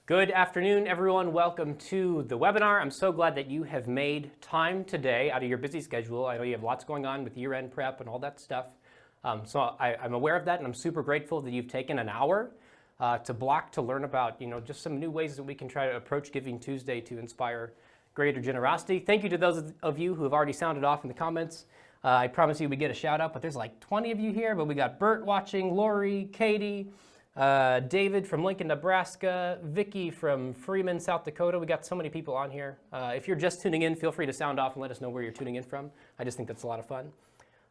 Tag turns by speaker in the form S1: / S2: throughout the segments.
S1: Good afternoon, everyone. Welcome to the webinar. I'm so glad that you have made time today out of your busy schedule. I know you have lots going on with year-end prep and all that stuff. So I'm aware of that, and I'm super grateful that you've taken an hour to block to learn about, just some new ways that we can try to approach Giving Tuesday to inspire greater generosity. Thank you to those of you who have already sounded off in the comments. I promise you we get a shout out, but there's like 20 of you here, but we got Bert watching, Lori, Katie, David from Lincoln, Nebraska, Vicky from Freeman, South Dakota. We got so many people on here. If you're just tuning in, feel free to sound off and let us know where you're tuning in from. I just think that's a lot of fun.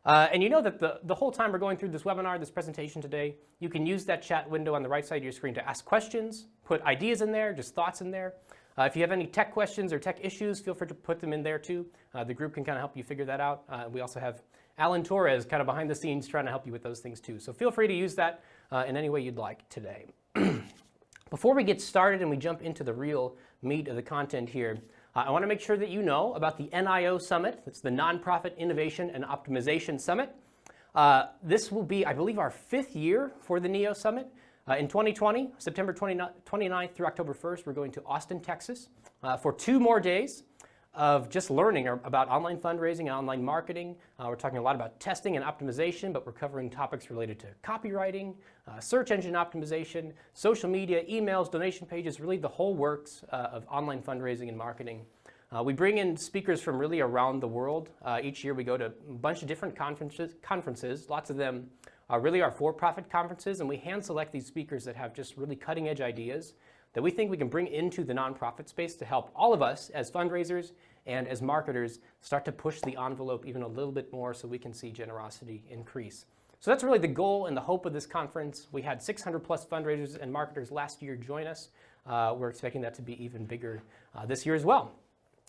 S1: And you know that the whole time we're going through this webinar, this presentation today, you can use that chat window on the right side of your screen to ask questions, put ideas in there, just thoughts in there. If you have any tech questions or tech issues, feel free to put them in there too. The group can kind of help you figure that out. We also have Alan Torres kind of behind the scenes trying to help you with those things too. So feel free to use that in any way you'd like today. Before we get started and we jump into the real meat of the content here, I want to make sure that you know about the NIO Summit. It's the Nonprofit Innovation and Optimization Summit. This will be, I believe, our 5th year for the NIO Summit. In 2020, September 29th through October 1st, we're going to Austin, Texas for 2 more days of just learning about online fundraising and online marketing. We're talking a lot about testing and optimization, but we're covering topics related to copywriting, search engine optimization, social media, emails, donation pages, really the whole works of online fundraising and marketing. We bring in speakers from really around the world. Each year we go to a bunch of different conferences. Lots of them really are for-profit conferences, and we hand select these speakers that have just really cutting-edge ideas that we think we can bring into the nonprofit space to help all of us as fundraisers and as marketers start to push the envelope even a little bit more so we can see generosity increase. So that's really the goal and the hope of this conference. We had 600 plus fundraisers and marketers last year join us. We're expecting that to be even bigger this year as well.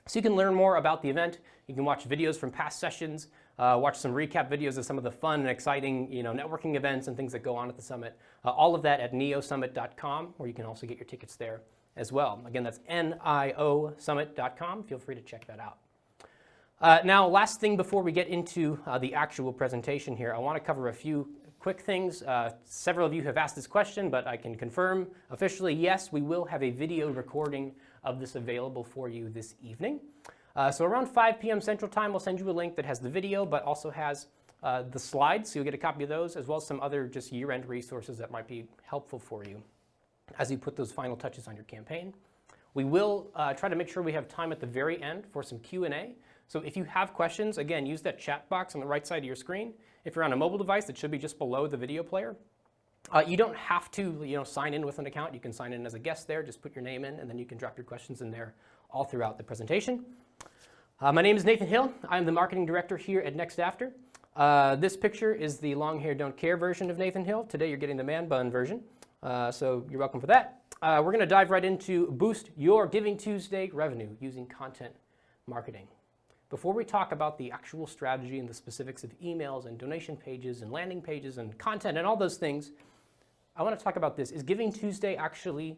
S1: So you can learn more about the event. You can watch videos from past sessions, watch some recap videos of some of the fun and exciting networking events and things that go on at the summit. All of that at niosummit.com, where you can also get your tickets there as well. Again, that's niosummit.com. Feel free to check that out. Now, last thing before we get into the actual presentation here, I want to cover a few quick things. Several of you have asked this question, but I can confirm officially, yes, we will have a video recording of this available for you this evening. So around 5 p.m. Central Time, we'll send you a link that has the video, but also has the slides, so you'll get a copy of those, as well as some other just year-end resources that might be helpful for you as you put those final touches on your campaign. We will try to make sure we have time at the very end for some Q&A. So if you have questions, again, use that chat box on the right side of your screen. If you're on a mobile device, it should be just below the video player. You don't have to sign in with an account. You can sign in as a guest there. Just put your name in, and then you can drop your questions in there all throughout the presentation. My name is Nathan Hill. I'm the marketing director here at NextAfter. This picture is the long hair, don't care version of Nathan Hill. Today you're getting the man bun version, so you're welcome for that. We're going to dive right into boost your Giving Tuesday revenue using content marketing. Before we talk about the actual strategy and the specifics of emails and donation pages and landing pages and content and all those things, I want to talk about this. Is Giving Tuesday actually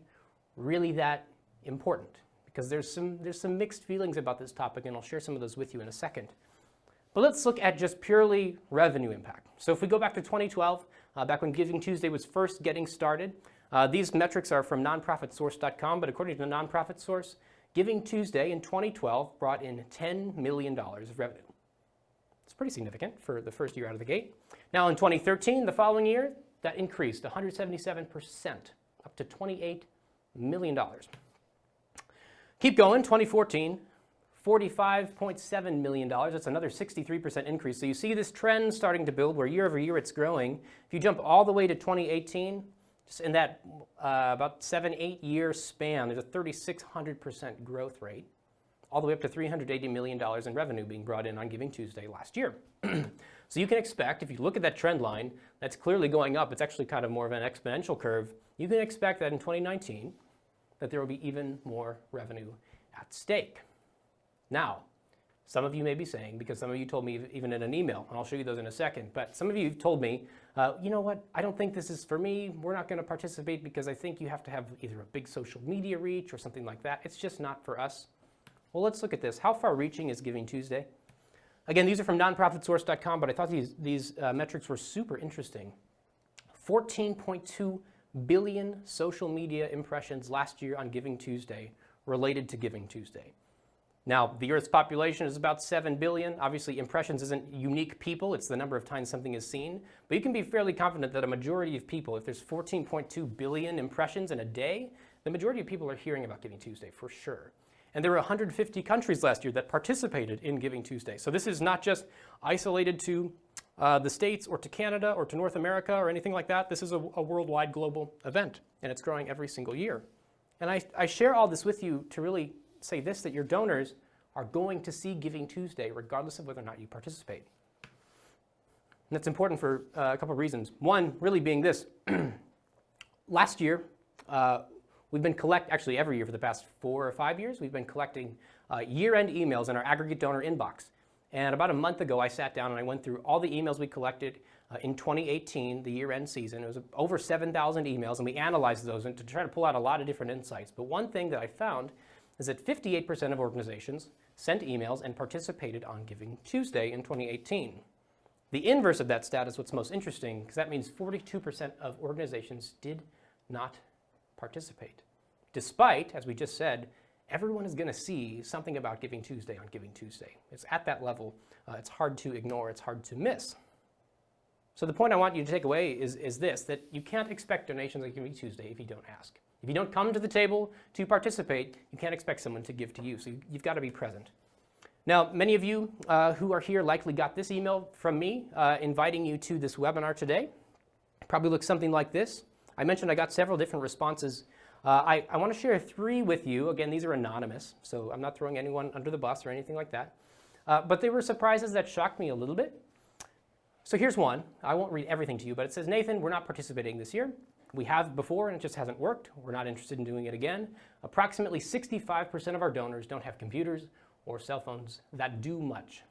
S1: really that important? Because there's some mixed feelings about this topic, and I'll share some of those with you in a second. But let's look at just purely revenue impact. So if we go back to 2012, back when Giving Tuesday was first getting started, these metrics are from nonprofitsource.com, but according to the nonprofit source, Giving Tuesday in 2012 brought in $10 million of revenue. It's pretty significant for the first year out of the gate. Now in 2013, the following year, that increased 177%, up to $28 million. Keep going, 2014, $45.7 million. That's another 63% increase. So you see this trend starting to build where year over year it's growing. If you jump all the way to 2018, just in that about 7-8 year span, there's a 3,600% growth rate, all the way up to $380 million in revenue being brought in on Giving Tuesday last year. So you can expect, if you look at that trend line, that's clearly going up. It's actually kind of more of an exponential curve. You can expect that in 2019, that there will be even more revenue at stake. Now, some of you may be saying, because some of you told me even in an email, and I'll show you those in a second, but some of you told me, you know what, I don't think this is for me. We're not going to participate because I think you have to have either a big social media reach or something like that. It's just not for us. Well, let's look at this. How far reaching is Giving Tuesday? Again, these are from nonprofitsource.com, but I thought these metrics were super interesting. 14.2 billion social media impressions last year on GivingTuesday related to GivingTuesday. Now, the Earth's population is about 7 billion. Obviously, impressions isn't unique people. It's the number of times something is seen. But you can be fairly confident that a majority of people, if there's 14.2 billion impressions in a day, the majority of people are hearing about GivingTuesday for sure. And there were 150 countries last year that participated in GivingTuesday. So this is not just isolated to the States or to Canada or to North America or anything like that. This is a worldwide global event, and it's growing every single year. And I share all this with you to really say this, that your donors are going to see GivingTuesday regardless of whether or not you participate. And that's important for a couple of reasons. One, really being this. Last year, we've been actually every year for the past 4 or 5 years, we've been collecting year-end emails in our aggregate donor inbox. And about a month ago, I sat down and I went through all the emails we collected in 2018, the year-end season. It was over 7,000 emails, and we analyzed those and to try to pull out a lot of different insights. But one thing that I found is that 58% of organizations sent emails and participated on GivingTuesday in 2018. The inverse of that stat is what's most interesting, because that means 42% of organizations did not participate. Despite, as we just said, everyone is going to see something about GivingTuesday on GivingTuesday. It's at that level. It's hard to ignore. It's hard to miss. So the point I want you to take away is this, that you can't expect donations on GivingTuesday if you don't ask. If you don't come to the table to participate, you can't expect someone to give to you. So you've got to be present. Now, many of you who are here likely got this email from me inviting you to this webinar today. Probably looks something like this. I mentioned I got several different responses. I want to share 3 with you. Again, these are anonymous, so I'm not throwing anyone under the bus or anything like that. But they were surprises that shocked me a little bit. So here's one. I won't read everything to you, but it says, Nathan, we're not participating this year. We have before, and it just hasn't worked. We're not interested in doing it again. Approximately 65% of our donors don't have computers or cell phones that do much.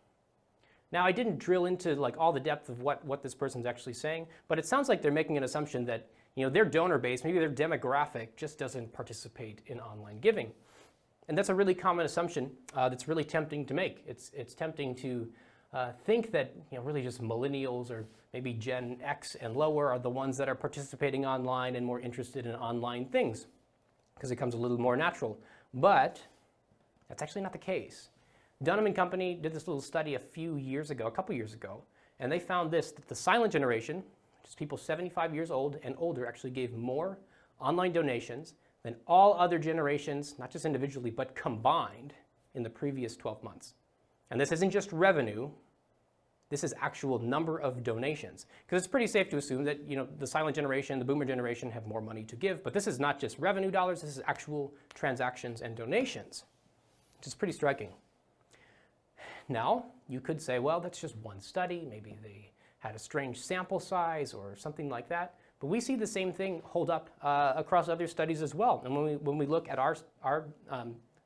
S1: Now, I didn't drill into like all the depth of what this person's actually saying, but it sounds like they're making an assumption that their donor base, maybe their demographic, just doesn't participate in online giving. And that's a really common assumption that's really tempting to make. It's tempting to think that really just millennials or maybe Gen X and lower are the ones that are participating online and more interested in online things because it comes a little more natural. But that's actually not the case. Dunham and Company did this little study a couple years ago, and they found this, that the silent generation, just people 75 years old and older, actually gave more online donations than all other generations, not just individually, but combined in the previous 12 months. And this isn't just revenue, this is actual number of donations. Because it's pretty safe to assume that the silent generation, the boomer generation have more money to give, but this is not just revenue dollars, this is actual transactions and donations, which is pretty striking. Now, you could say, well, that's just one study, maybe they had a strange sample size or something like that. But we see the same thing hold up across other studies as well. And when we look at our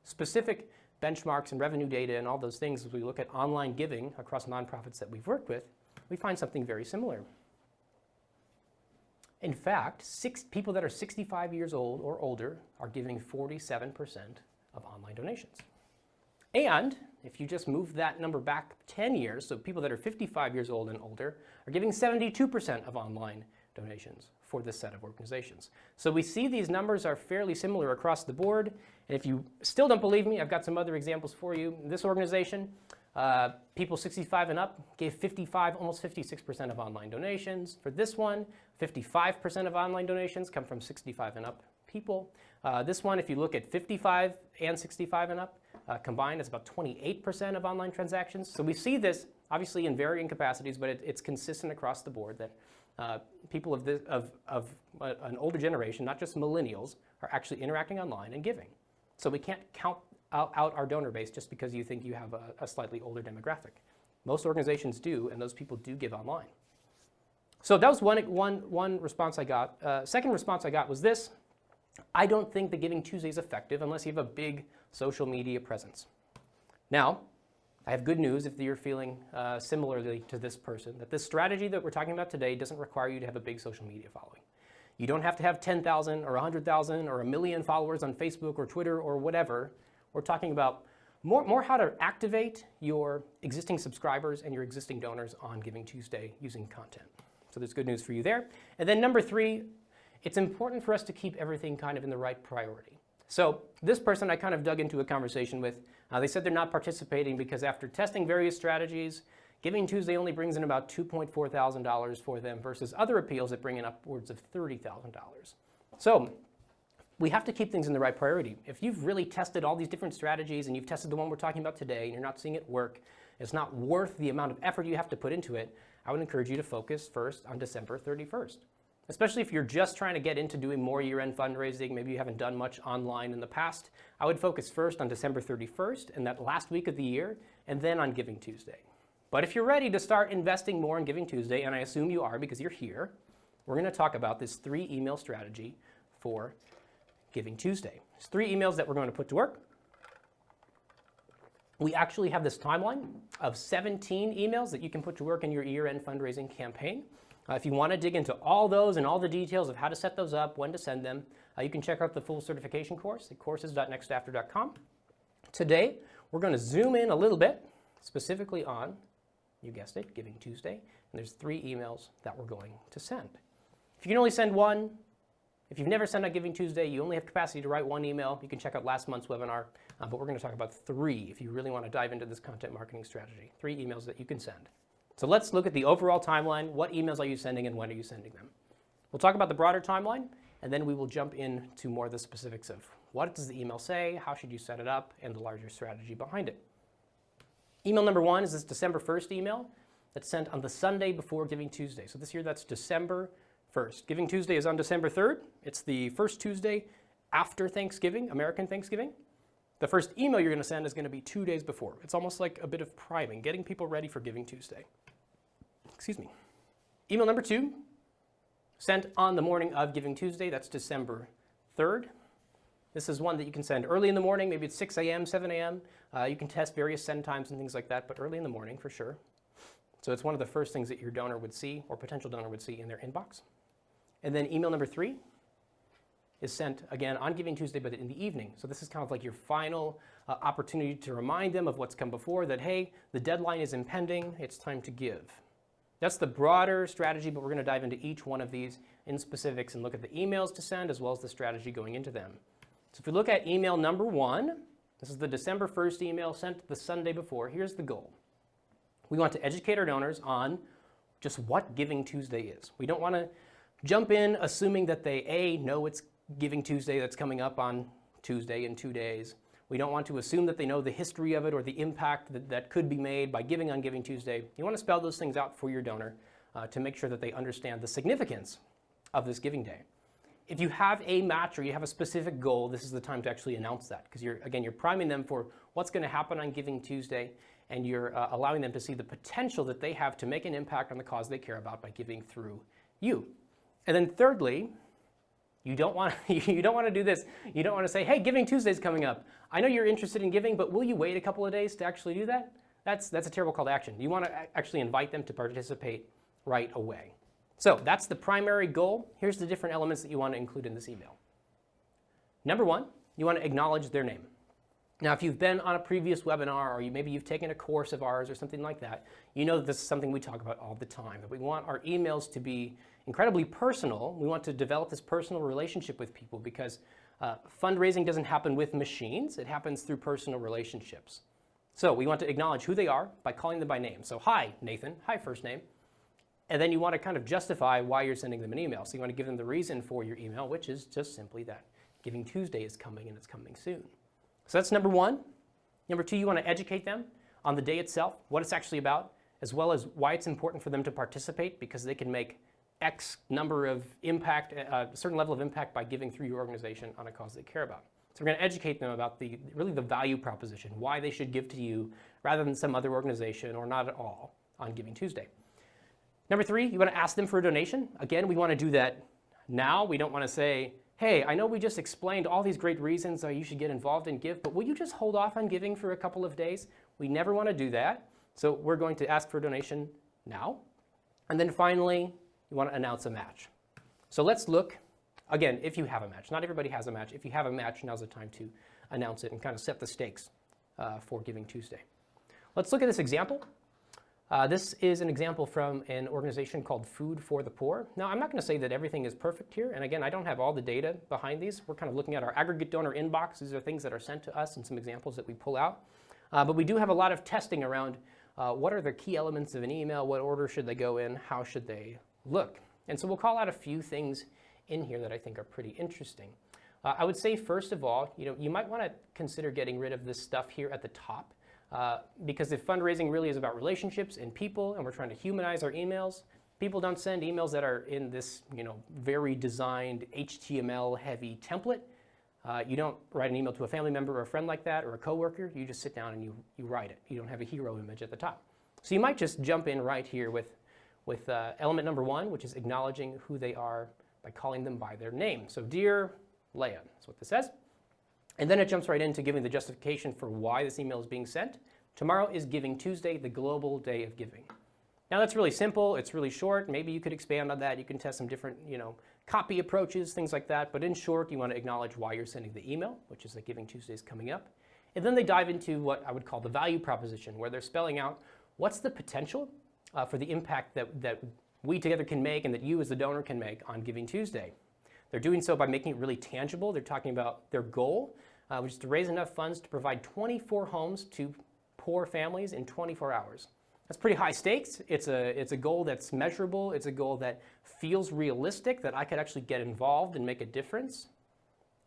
S1: specific benchmarks and revenue data and all those things, as we look at online giving across nonprofits that we've worked with, we find something very similar. In fact, people that are 65 years old or older are giving 47% of online donations. And if you just move that number back 10 years, so people that are 55 years old and older are giving 72% of online donations for this set of organizations. So we see these numbers are fairly similar across the board. And if you still don't believe me, I've got some other examples for you. This organization, people 65 and up gave almost 56% of online donations. For this one, 55% of online donations come from 65 and up people. This one, if you look at 55 and 65 and up, combined, it's about 28% of online transactions. So we see this obviously in varying capacities, but it's consistent across the board that people of an older generation, not just millennials, are actually interacting online and giving. So we can't count out our donor base just because you think you have a slightly older demographic. Most organizations do, and those people do give online. So that was one response I got. Second response I got was this: I don't think that GivingTuesday is effective unless you have a big social media presence. Now, I have good news if you're feeling similarly to this person, that this strategy that we're talking about today doesn't require you to have a big social media following. You don't have to have 10,000 or 100,000 or 1 million followers on Facebook or Twitter or whatever. We're talking about more how to activate your existing subscribers and your existing donors on GivingTuesday using content. So there's good news for you there. And then number 3 it's important for us to keep everything kind of in the right priority. So this person I kind of dug into a conversation with. They said they're not participating because after testing various strategies, GivingTuesday only brings in about $2.4 thousand for them versus other appeals that bring in upwards of $30,000. So we have to keep things in the right priority. If you've really tested all these different strategies and you've tested the one we're talking about today and you're not seeing it work, it's not worth the amount of effort you have to put into it, I would encourage you to focus first on December 31st. Especially if you're just trying to get into doing more year-end fundraising, maybe you haven't done much online in the past, I would focus first on December 31st and that last week of the year, and then on GivingTuesday. But if you're ready to start investing more in GivingTuesday, and I assume you are because you're here, we're going to talk about this 3-email strategy for GivingTuesday. There's 3 emails that we're going to put to work. We actually have this timeline of 17 emails that you can put to work in your year-end fundraising campaign. If you want to dig into all those and all the details of how to set those up, when to send them, you can check out the full certification course at courses.nextafter.com. Today, we're going to zoom in a little bit, specifically on, you guessed it, GivingTuesday, and there's 3 emails that we're going to send. If you can only send one, if you've never sent on GivingTuesday, you only have capacity to write 1 email, you can check out last month's webinar, but we're going to talk about 3 if you really want to dive into this content marketing strategy. 3 emails that you can send. So let's look at the overall timeline. What emails are you sending and when are you sending them? We'll talk about the broader timeline, and then we will jump into more of the specifics of what does the email say, how should you set it up, and the larger strategy behind it. Email number 1 is this December 1st email that's sent on the Sunday before GivingTuesday. So this year that's December 1st. GivingTuesday is on December 3rd. It's the first Tuesday after Thanksgiving, American Thanksgiving. The first email you're going to send is going to be 2 days before. It's almost like a bit of priming, getting people ready for GivingTuesday. Excuse me. Email number 2, sent on the morning of GivingTuesday. That's December 3rd. This is one that you can send early in the morning. Maybe it's 6 a.m., 7 a.m. You can test various send times and things like that, but early in the morning for sure. So it's one of the first things that your donor would see or potential donor would see in their inbox. And then email number 3 is sent again on GivingTuesday, but in the evening. So this is kind of like your final opportunity to remind them of what's come before, that, hey, the deadline is impending, it's time to give. That's the broader strategy, but we're going to dive into each one of these in specifics and look at the emails to send as well as the strategy going into them. So if we look at email number 1, this is the December 1st email sent the Sunday before. Here's the goal. We want to educate our donors on just what GivingTuesday is. We don't want to jump in assuming that they, A, know it's GivingTuesday that's coming up on Tuesday in 2 days. We don't want to assume that they know the history of it or the impact that could be made by giving on GivingTuesday. You want to spell those things out for your donor to make sure that they understand the significance of this giving day. If you have a match or you have a specific goal, this is the time to actually announce that, because you're priming them for what's going to happen on GivingTuesday, and you're allowing them to see the potential that they have to make an impact on the cause they care about by giving through you. And then thirdly, you don't want to do this. You don't want to say, hey, GivingTuesday is coming up. I know you're interested in giving, but will you wait a couple of days to actually do that? That's a terrible call to action. You want to actually invite them to participate right away. So that's the primary goal. Here's the different elements that you want to include in this email. Number 1, you want to acknowledge their name. Now, if you've been on a previous webinar or maybe you've taken a course of ours or something like that, you know that this is something we talk about all the time, that we want our emails to be incredibly personal. We want to develop this personal relationship with people because fundraising doesn't happen with machines. It happens through personal relationships. So we want to acknowledge who they are by calling them by name. So, hi, Nathan. Hi, first name. And then you want to kind of justify why you're sending them an email. So you want to give them the reason for your email, which is just simply that GivingTuesday is coming and it's coming soon. So that's number 1. Number 2, you want to educate them on the day itself, what it's actually about, as well as why it's important for them to participate, because they can make X number of impact, a certain level of impact by giving through your organization on a cause they care about. So we're going to educate them about really the value proposition, why they should give to you rather than some other organization or not at all on GivingTuesday. Number 3, you want to ask them for a donation. Again, we want to do that now. We don't want to say, hey, I know we just explained all these great reasons you should get involved and give, but will you just hold off on giving for a couple of days? We never want to do that. So we're going to ask for a donation now. And then finally, you want to announce a match. So let's look, again, if you have a match. Not everybody has a match. If you have a match, now's the time to announce it and kind of set the stakes for GivingTuesday. Let's look at this example. This is an example from an organization called Food for the Poor. Now, I'm not going to say that everything is perfect here. And again, I don't have all the data behind these. We're kind of looking at our aggregate donor inbox. These are things that are sent to us and some examples that we pull out. But we do have a lot of testing around what are the key elements of an email, what order should they go in, how should they look. And so we'll call out a few things in here that I think are pretty interesting. I would say, first of all, you might want to consider getting rid of this stuff here at the top. Because if fundraising really is about relationships and people, and we're trying to humanize our emails, people don't send emails that are in this, very designed HTML-heavy template. You don't write an email to a family member or a friend like that or a coworker. You just sit down and you write it. You don't have a hero image at the top. So you might just jump in right here with element number 1, which is acknowledging who they are by calling them by their name. So, dear Leah, that's what this says. And then it jumps right into giving the justification for why this email is being sent. Tomorrow is Giving Tuesday, the global day of giving. Now that's really simple, it's really short. Maybe you could expand on that. You can test some different, copy approaches, things like that. But in short, you want to acknowledge why you're sending the email, which is that Giving Tuesday is coming up. And then they dive into what I would call the value proposition, where they're spelling out what's the potential for the impact that we together can make and that you as the donor can make on Giving Tuesday. They're doing so by making it really tangible. They're talking about their goal, which is to raise enough funds to provide 24 homes to poor families in 24 hours. That's pretty high stakes. It's a goal that's measurable. It's a goal that feels realistic, that I could actually get involved and make a difference.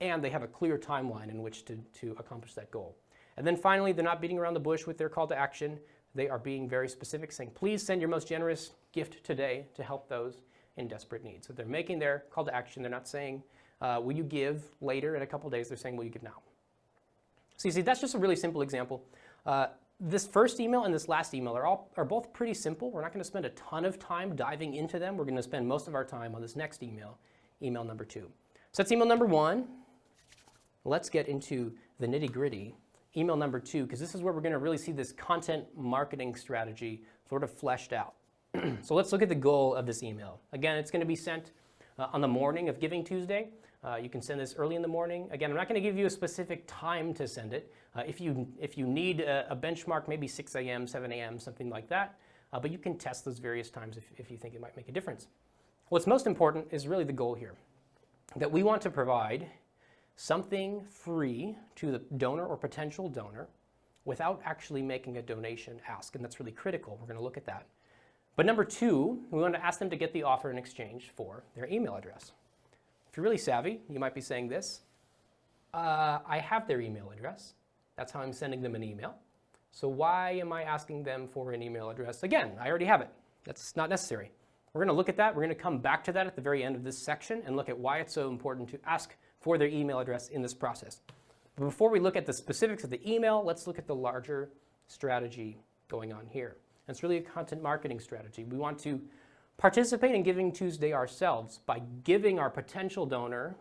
S1: And they have a clear timeline in which to accomplish that goal. And then finally, they're not beating around the bush with their call to action. They are being very specific, saying, please send your most generous gift today to help those in desperate need. So they're making their call to action. They're not saying, will you give later in a couple days? They're saying, will you give now? So you see, that's just a really simple example. This first email and this last email are both pretty simple. We're not going to spend a ton of time diving into them. We're going to spend most of our time on this next email, email number 2. So that's email number 1. Let's get into the nitty-gritty. Email number 2, because this is where we're going to really see this content marketing strategy sort of fleshed out. So let's look at the goal of this email. Again, it's going to be sent on the morning of Giving Tuesday. You can send this early in the morning. Again, I'm not going to give you a specific time to send it. If you need a benchmark, maybe 6 a.m., 7 a.m., something like that. But you can test those various times if you think it might make a difference. What's most important is really the goal here, that we want to provide something free to the donor or potential donor without actually making a donation ask. And that's really critical. We're going to look at that. But number 2, we want to ask them to get the offer in exchange for their email address. If you're really savvy, you might be saying this. I have their email address. That's how I'm sending them an email. So why am I asking them for an email address? Again, I already have it. That's not necessary. We're going to look at that. We're going to come back to that at the very end of this section and look at why it's so important to ask for their email address in this process. But before we look at the specifics of the email, let's look at the larger strategy going on here. And it's really a content marketing strategy. We want to participate in Giving Tuesday ourselves by giving our potential donor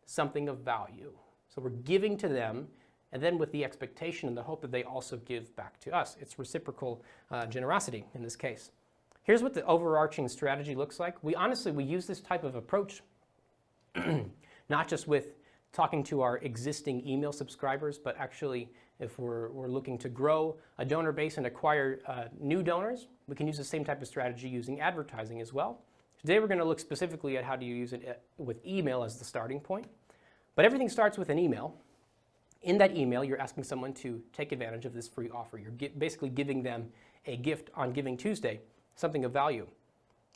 S1: something of value. So we're giving to them, and then with the expectation and the hope that they also give back to us. It's reciprocal generosity in this case. Here's what the overarching strategy looks like. We use this type of approach not just with talking to our existing email subscribers, but actually if we're looking to grow a donor base and acquire new donors, we can use the same type of strategy using advertising as well. Today we're going to look specifically at how do you use it with email as the starting point. But everything starts with an email. In that email, you're asking someone to take advantage of this free offer. You're basically giving them a gift on Giving Tuesday, something of value.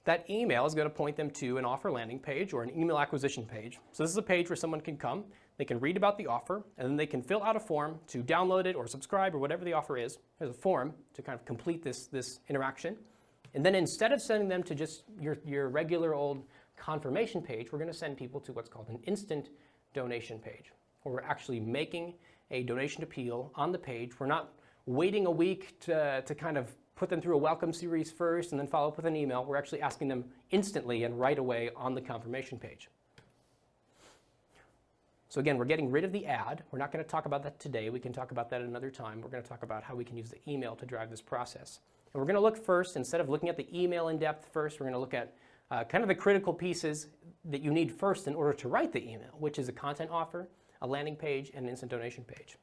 S1: That email is going to point them to an offer landing page or an email acquisition page. So this is a page where someone can come, they can read about the offer, and then they can fill out a form to download it or subscribe or whatever the offer is. There's a form to kind of complete this interaction. And then instead of sending them to just your regular old confirmation page, we're going to send people to what's called an instant donation page, where we're actually making a donation appeal on the page. We're not waiting a week to kind of put them through a welcome series first and then follow up with an email. We're actually asking them instantly and right away on the confirmation page. So again, we're getting rid of the ad. We're not going to talk about that today. We can talk about that another time. We're going to talk about how we can use the email to drive this process. And we're going to look first, instead of looking at the email in depth first, we're going to look at kind of the critical pieces that you need first in order to write the email, which is a content offer, a landing page, and an instant donation page.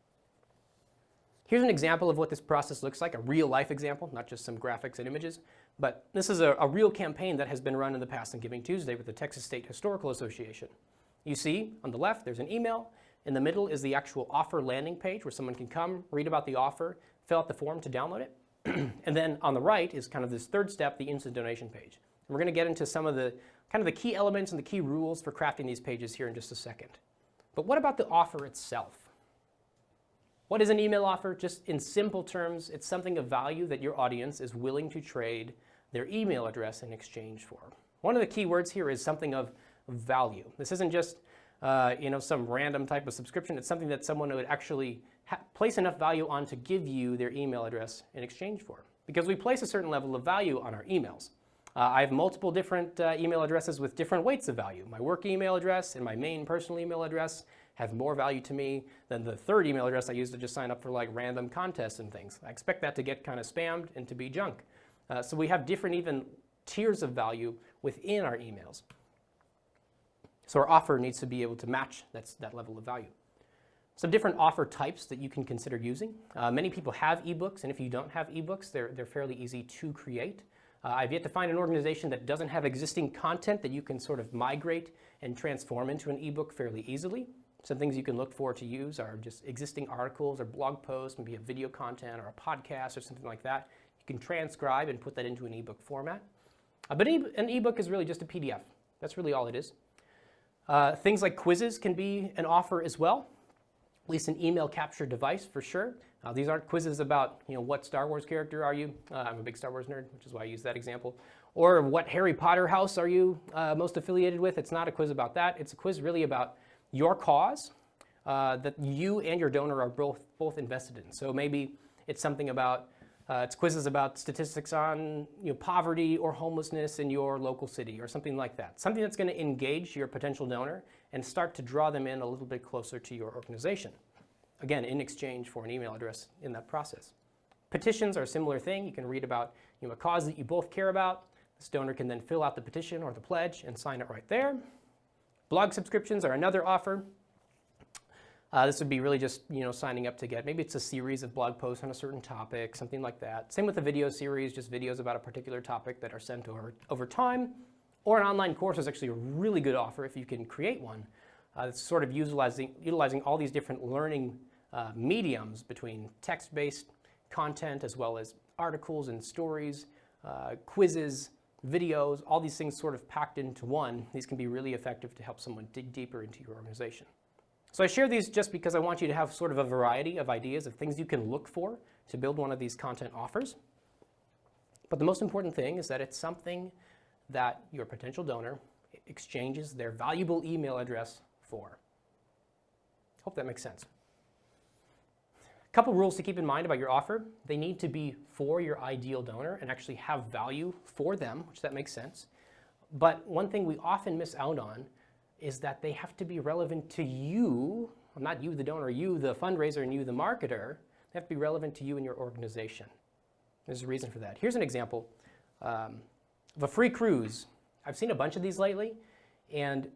S1: Here's an example of what this process looks like, a real life example, not just some graphics and images. But this is a real campaign that has been run in the past on GivingTuesday with the Texas State Historical Association. You see on the left there's an email. In the middle is the actual offer landing page where someone can come, read about the offer, fill out the form to download it. And then on the right is kind of this third step, the instant donation page. And we're going to get into some of the kind of the key elements and the key rules for crafting these pages here in just a second. But what about the offer itself? What is an email offer? Just in simple terms, it's something of value that your audience is willing to trade their email address in exchange for. One of the key words here is something of value. This isn't just some random type of subscription. It's something that someone would actually place enough value on to give you their email address in exchange for. Because we place a certain level of value on our emails. I have multiple different email addresses with different weights of value. My work email address and my main personal email address have more value to me than the third email address I use to just sign up for like random contests and things. I expect that to get kind of spammed and to be junk. So we have different even tiers of value within our emails. So our offer needs to be able to match that level of value. Some different offer types that you can consider using. Many people have ebooks, and if you don't have ebooks, they're fairly easy to create. I've yet to find an organization that doesn't have existing content that you can sort of migrate and transform into an ebook fairly easily. Some things you can look for to use are just existing articles or blog posts, maybe a video content or a podcast or something like that. You can transcribe and put that into an ebook format. But an ebook is really just a PDF. That's really all it is. Things like quizzes can be an offer as well, at least an email capture device for sure. These aren't quizzes about, what Star Wars character are you? I'm a big Star Wars nerd, which is why I use that example. Or what Harry Potter house are you most affiliated with? It's not a quiz about that. It's a quiz really about your cause that you and your donor are both invested in. So maybe it's something about, it's quizzes about statistics on poverty or homelessness in your local city or something like that. Something that's going to engage your potential donor and start to draw them in a little bit closer to your organization. Again, in exchange for an email address in that process. Petitions are a similar thing. You can read about a cause that you both care about. This donor can then fill out the petition or the pledge and sign it right there. Blog subscriptions are another offer. This would be really just signing up to get, maybe it's a series of blog posts on a certain topic, something like that. Same with the video series, just videos about a particular topic that are sent over time. Or an online course is actually a really good offer if you can create one. It's sort of utilizing all these different learning mediums between text-based content as well as articles and stories, quizzes, videos, all these things sort of packed into one. These can be really effective to help someone dig deeper into your organization. So I share these just because I want you to have sort of a variety of ideas of things you can look for to build one of these content offers. But the most important thing is that it's something that your potential donor exchanges their valuable email address for. Hope that makes sense. A couple rules to keep in mind about your offer. They need to be for your ideal donor and actually have value for them, which that makes sense. But one thing we often miss out on is that they have to be relevant to you, not you the donor, you the fundraiser and you the marketer. They have to be relevant to you and your organization. There's a reason for that. Here's an example of a free cruise. I've seen a bunch of these lately, and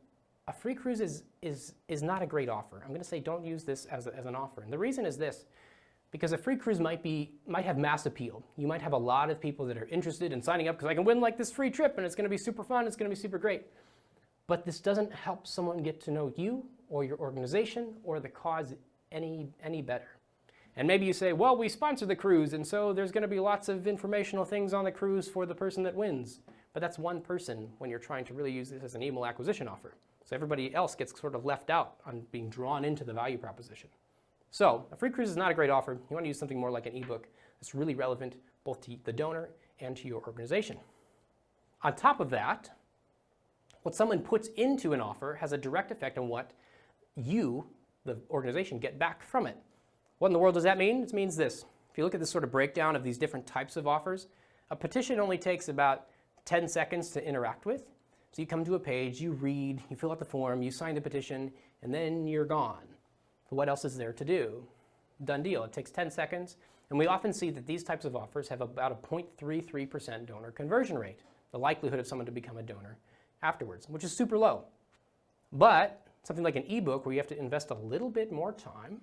S1: a free cruise is not a great offer. I'm going to say don't use this as an offer. And the reason is this, because a free cruise might have mass appeal. You might have a lot of people that are interested in signing up because I can win like this free trip and it's going to be super fun, it's going to be super great. But this doesn't help someone get to know you or your organization or the cause any better. And maybe you say, well, we sponsor the cruise, and so there's going to be lots of informational things on the cruise for the person that wins. But that's one person when you're trying to really use this as an email acquisition offer. So everybody else gets sort of left out on being drawn into the value proposition. So a free cruise is not a great offer. You want to use something more like an ebook that's really relevant both to the donor and to your organization. On top of that, what someone puts into an offer has a direct effect on what you, the organization, get back from it. What in the world does that mean? It means this. If you look at this sort of breakdown of these different types of offers, a petition only takes about 10 seconds to interact with. So you come to a page, you read, you fill out the form, you sign the petition, and then you're gone. So what else is there to do? Done deal. It takes 10 seconds. And we often see that these types of offers have about a 0.33% donor conversion rate, the likelihood of someone to become a donor afterwards, which is super low. But something like an ebook where you have to invest a little bit more time,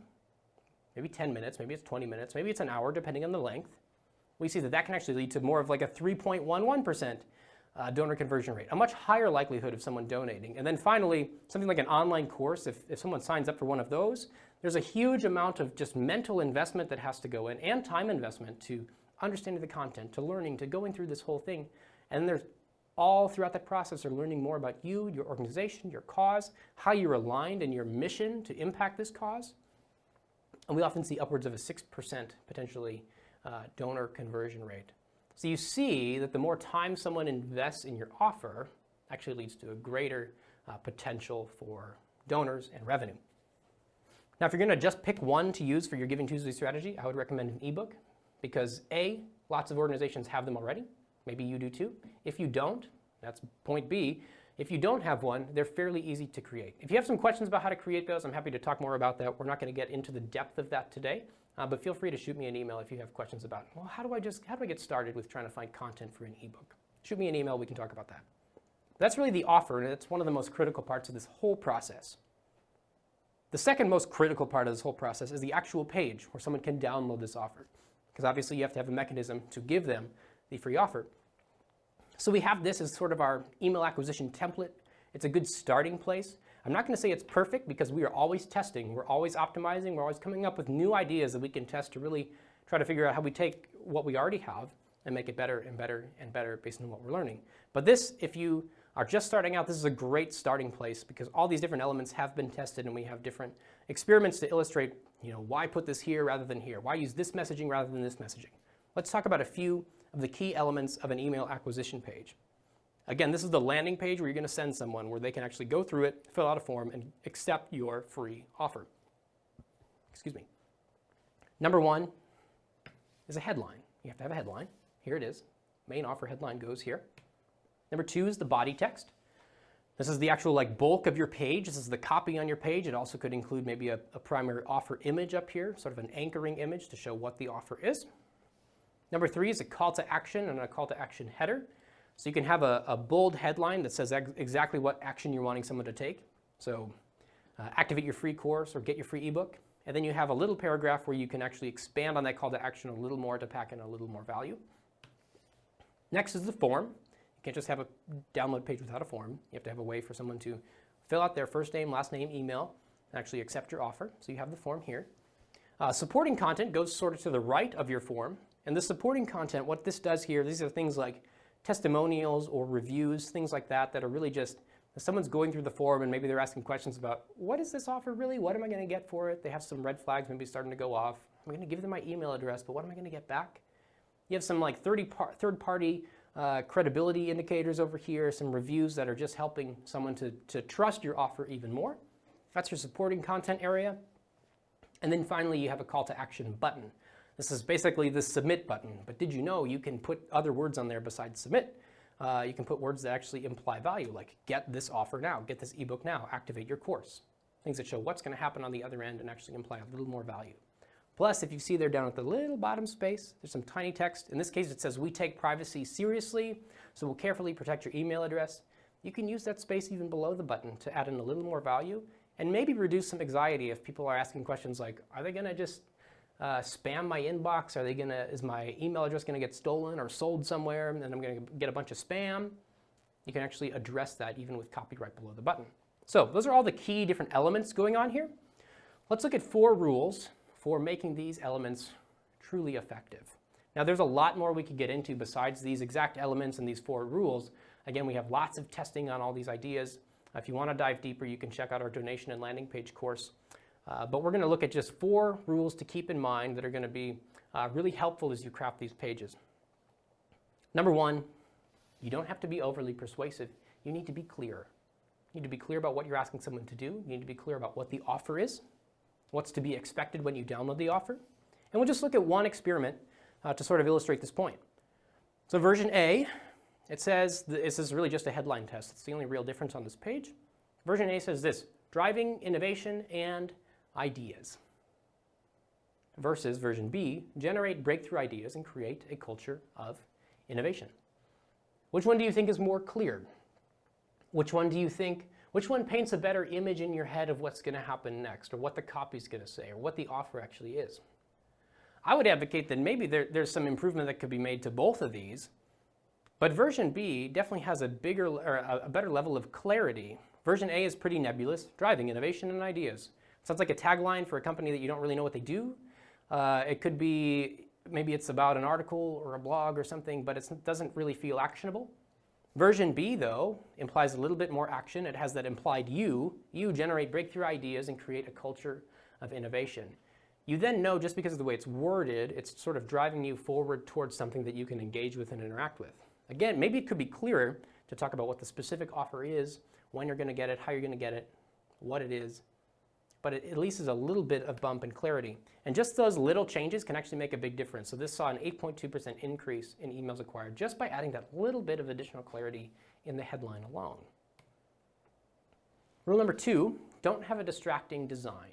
S1: maybe 10 minutes, maybe it's 20 minutes, maybe it's an hour, depending on the length, we see that that can actually lead to more of like a 3.11% donor conversion rate, a much higher likelihood of someone donating. And then finally, something like an online course, if someone signs up for one of those, there's a huge amount of just mental investment that has to go in and time investment to understanding the content, to learning, to going through this whole thing. And there's all throughout that process are learning more about you, your organization, your cause, how you're aligned in your mission to impact this cause. And we often see upwards of a 6% potentially donor conversion rate. So you see that the more time someone invests in your offer actually leads to a greater potential for donors and revenue. Now, if you're going to just pick one to use for your Giving Tuesday strategy, I would recommend an ebook because A, lots of organizations have them already. Maybe you do too. If you don't, that's point B. If you don't have one, they're fairly easy to create. If you have some questions about how to create those, I'm happy to talk more about that. We're not going to get into the depth of that today, but feel free to shoot me an email if you have questions about, well, how do I get started with trying to find content for an ebook? Shoot me an email, we can talk about that. That's really the offer, and it's one of the most critical parts of this whole process. The second most critical part of this whole process is the actual page where someone can download this offer, because obviously you have to have a mechanism to give them the free offer. So we have this as sort of our email acquisition template. It's a good starting place. I'm not going to say it's perfect because we are always testing, we're always optimizing, we're always coming up with new ideas that we can test to really try to figure out how we take what we already have and make it better and better and better based on what we're learning. But this, if you are just starting out, this is a great starting place because all these different elements have been tested and we have different experiments to illustrate, why put this here rather than here? Why use this messaging rather than this messaging? Let's talk about a few of the key elements of an email acquisition page. Again, this is the landing page where you're going to send someone where they can actually go through it, fill out a form, and accept your free offer. Excuse me. Number one is a headline. You have to have a headline. Here it is. Main offer headline goes here. Number two is the body text. This is the actual bulk of your page. This is the copy on your page. It also could include maybe a primary offer image up here, sort of an anchoring image to show what the offer is. Number three is a call to action and a call to action header. So you can have a bold headline that says exactly what action you're wanting someone to take. So activate your free course or get your free ebook. And then you have a little paragraph where you can actually expand on that call to action a little more to pack in a little more value. Next is the form. You can't just have a download page without a form. You have to have a way for someone to fill out their first name, last name, email, and actually accept your offer. So you have the form here. Supporting content goes sort of to the right of your form. And the supporting content, what this does here, these are things like testimonials or reviews, things like that are really just, if someone's going through the form and maybe they're asking questions about, what is this offer really? What am I going to get for it? They have some red flags maybe starting to go off. I'm going to give them my email address, but what am I going to get back? You have some third-party credibility indicators over here, some reviews that are just helping someone to trust your offer even more. That's your supporting content area. And then finally, you have a call to action button. This is basically the submit button, but did you know you can put other words on there besides submit? You can put words that actually imply value, like get this offer now, get this ebook now, activate your course. Things that show what's going to happen on the other end and actually imply a little more value. Plus, if you see there down at the little bottom space, there's some tiny text. In this case, it says, we take privacy seriously, so we'll carefully protect your email address. You can use that space even below the button to add in a little more value and maybe reduce some anxiety if people are asking questions like, are they going to just spam my inbox? Is my email address going to get stolen or sold somewhere and I'm going to get a bunch of spam? You can actually address that even with copy right below the button. So those are all the key different elements going on here. Let's look at 4 rules for making these elements truly effective. Now there's a lot more we could get into besides these exact elements and these 4 rules. Again, we have lots of testing on all these ideas. If you want to dive deeper, you can check out our donation and landing page course. But we're going to look at just 4 rules to keep in mind that are going to be really helpful as you craft these pages. Number 1, you don't have to be overly persuasive. You need to be clear. You need to be clear about what you're asking someone to do. You need to be clear about what the offer is, what's to be expected when you download the offer. And we'll just look at one experiment to sort of illustrate this point. So version A, it says, this is really just a headline test. It's the only real difference on this page. Version A says this, driving innovation and ideas. Versus version B, generate breakthrough ideas and create a culture of innovation. Which one do you think is more clear? Which one do you think Which one paints a better image in your head of what's going to happen next, or what the copy's going to say, or what the offer actually is? I would advocate that maybe there's some improvement that could be made to both of these, but version B definitely has a better level of clarity. Version A is pretty nebulous, driving innovation and ideas. Sounds like a tagline for a company that you don't really know what they do. It could be, maybe it's about an article or a blog or something, but it doesn't really feel actionable. Version B, though, implies a little bit more action. It has that implied you generate breakthrough ideas and create a culture of innovation. You then know, just because of the way it's worded, it's sort of driving you forward towards something that you can engage with and interact with. Again, maybe it could be clearer to talk about what the specific offer is, when you're going to get it, how you're going to get it, what it is, but it at least is a little bit of bump in clarity. And just those little changes can actually make a big difference. So this saw an 8.2% increase in emails acquired just by adding that little bit of additional clarity in the headline alone. Rule number 2, don't have a distracting design.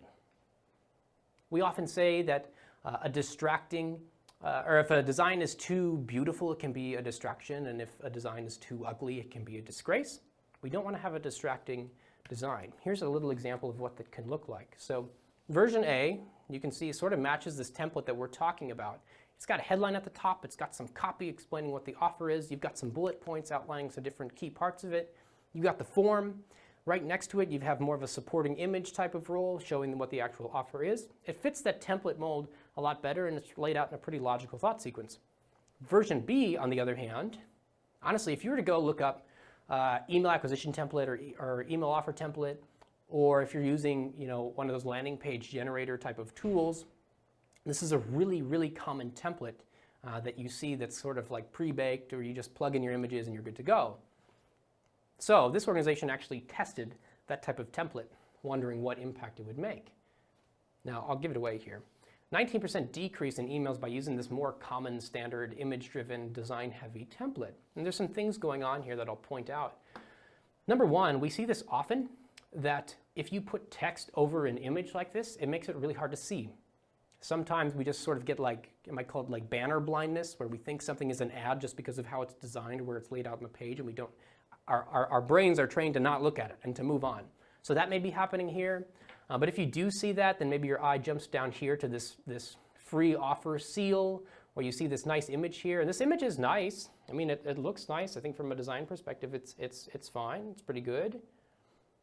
S1: We often say that a distracting, or if a design is too beautiful, it can be a distraction, and if a design is too ugly, it can be a disgrace. We don't want to have a distracting design. Here's a little example of what that can look like. So version A, you can see, sort of matches this template that we're talking about. It's got a headline at the top. It's got some copy explaining what the offer is. You've got some bullet points outlining some different key parts of it. You've got the form. Right next to it, you have more of a supporting image type of role showing them what the actual offer is. It fits that template mold a lot better, and it's laid out in a pretty logical thought sequence. Version B, on the other hand, honestly, if you were to go look up email acquisition template or email offer template, or if you're using one of those landing page generator type of tools, this is a really, really common template that you see that's sort of like pre-baked, or you just plug in your images and you're good to go. So this organization actually tested that type of template, wondering what impact it would make. Now, I'll give it away here. 19% decrease in emails by using this more common, standard, image-driven, design-heavy template. And there's some things going on here that I'll point out. Number one, we see this often, that if you put text over an image like this, it makes it really hard to see. Sometimes we just sort of get like, it might call it like banner blindness, where we think something is an ad just because of how it's designed or where it's laid out on the page, and we don't, our brains are trained to not look at it and to move on. So that may be happening here. But if you do see that, then maybe your eye jumps down here to this free offer seal, where you see this nice image here. And this image is nice. I mean, it looks nice. I think from a design perspective, it's fine. It's pretty good.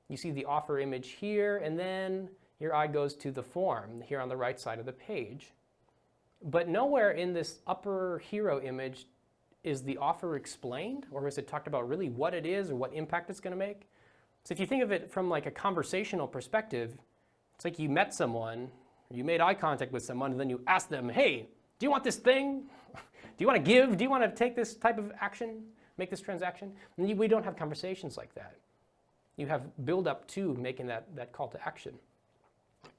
S1: You see the offer image here, and then your eye goes to the form here on the right side of the page. But nowhere in this upper hero image is the offer explained, or is it talked about really what it is or what impact it's going to make? So if you think of it from like a conversational perspective, it's like you met someone, or you made eye contact with someone, and then you ask them, hey, do you want this thing? Do you want to give? Do you want to take this type of action, make this transaction? And we don't have conversations like that. You have build up to making that call to action.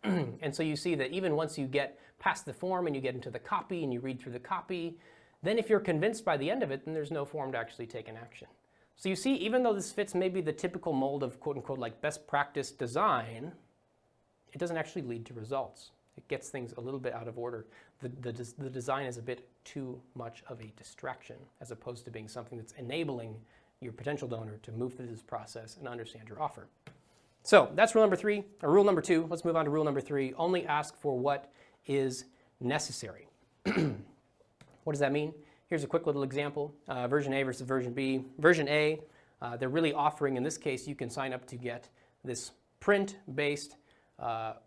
S1: And so you see that even once you get past the form and you get into the copy and you read through the copy, then if you're convinced by the end of it, then there's no form to actually take an action. So you see, even though this fits maybe the typical mold of quote unquote like best practice design, it doesn't actually lead to results. It gets things a little bit out of order. The design is a bit too much of a distraction, as opposed to being something that's enabling your potential donor to move through this process and understand your offer. So that's rule number 3, or rule number 2. Let's move on to rule number 3. Only ask for what is necessary. What does that mean? Here's a quick little example. Version A versus version B. Version A, they're really offering, in this case, you can sign up to get this print-based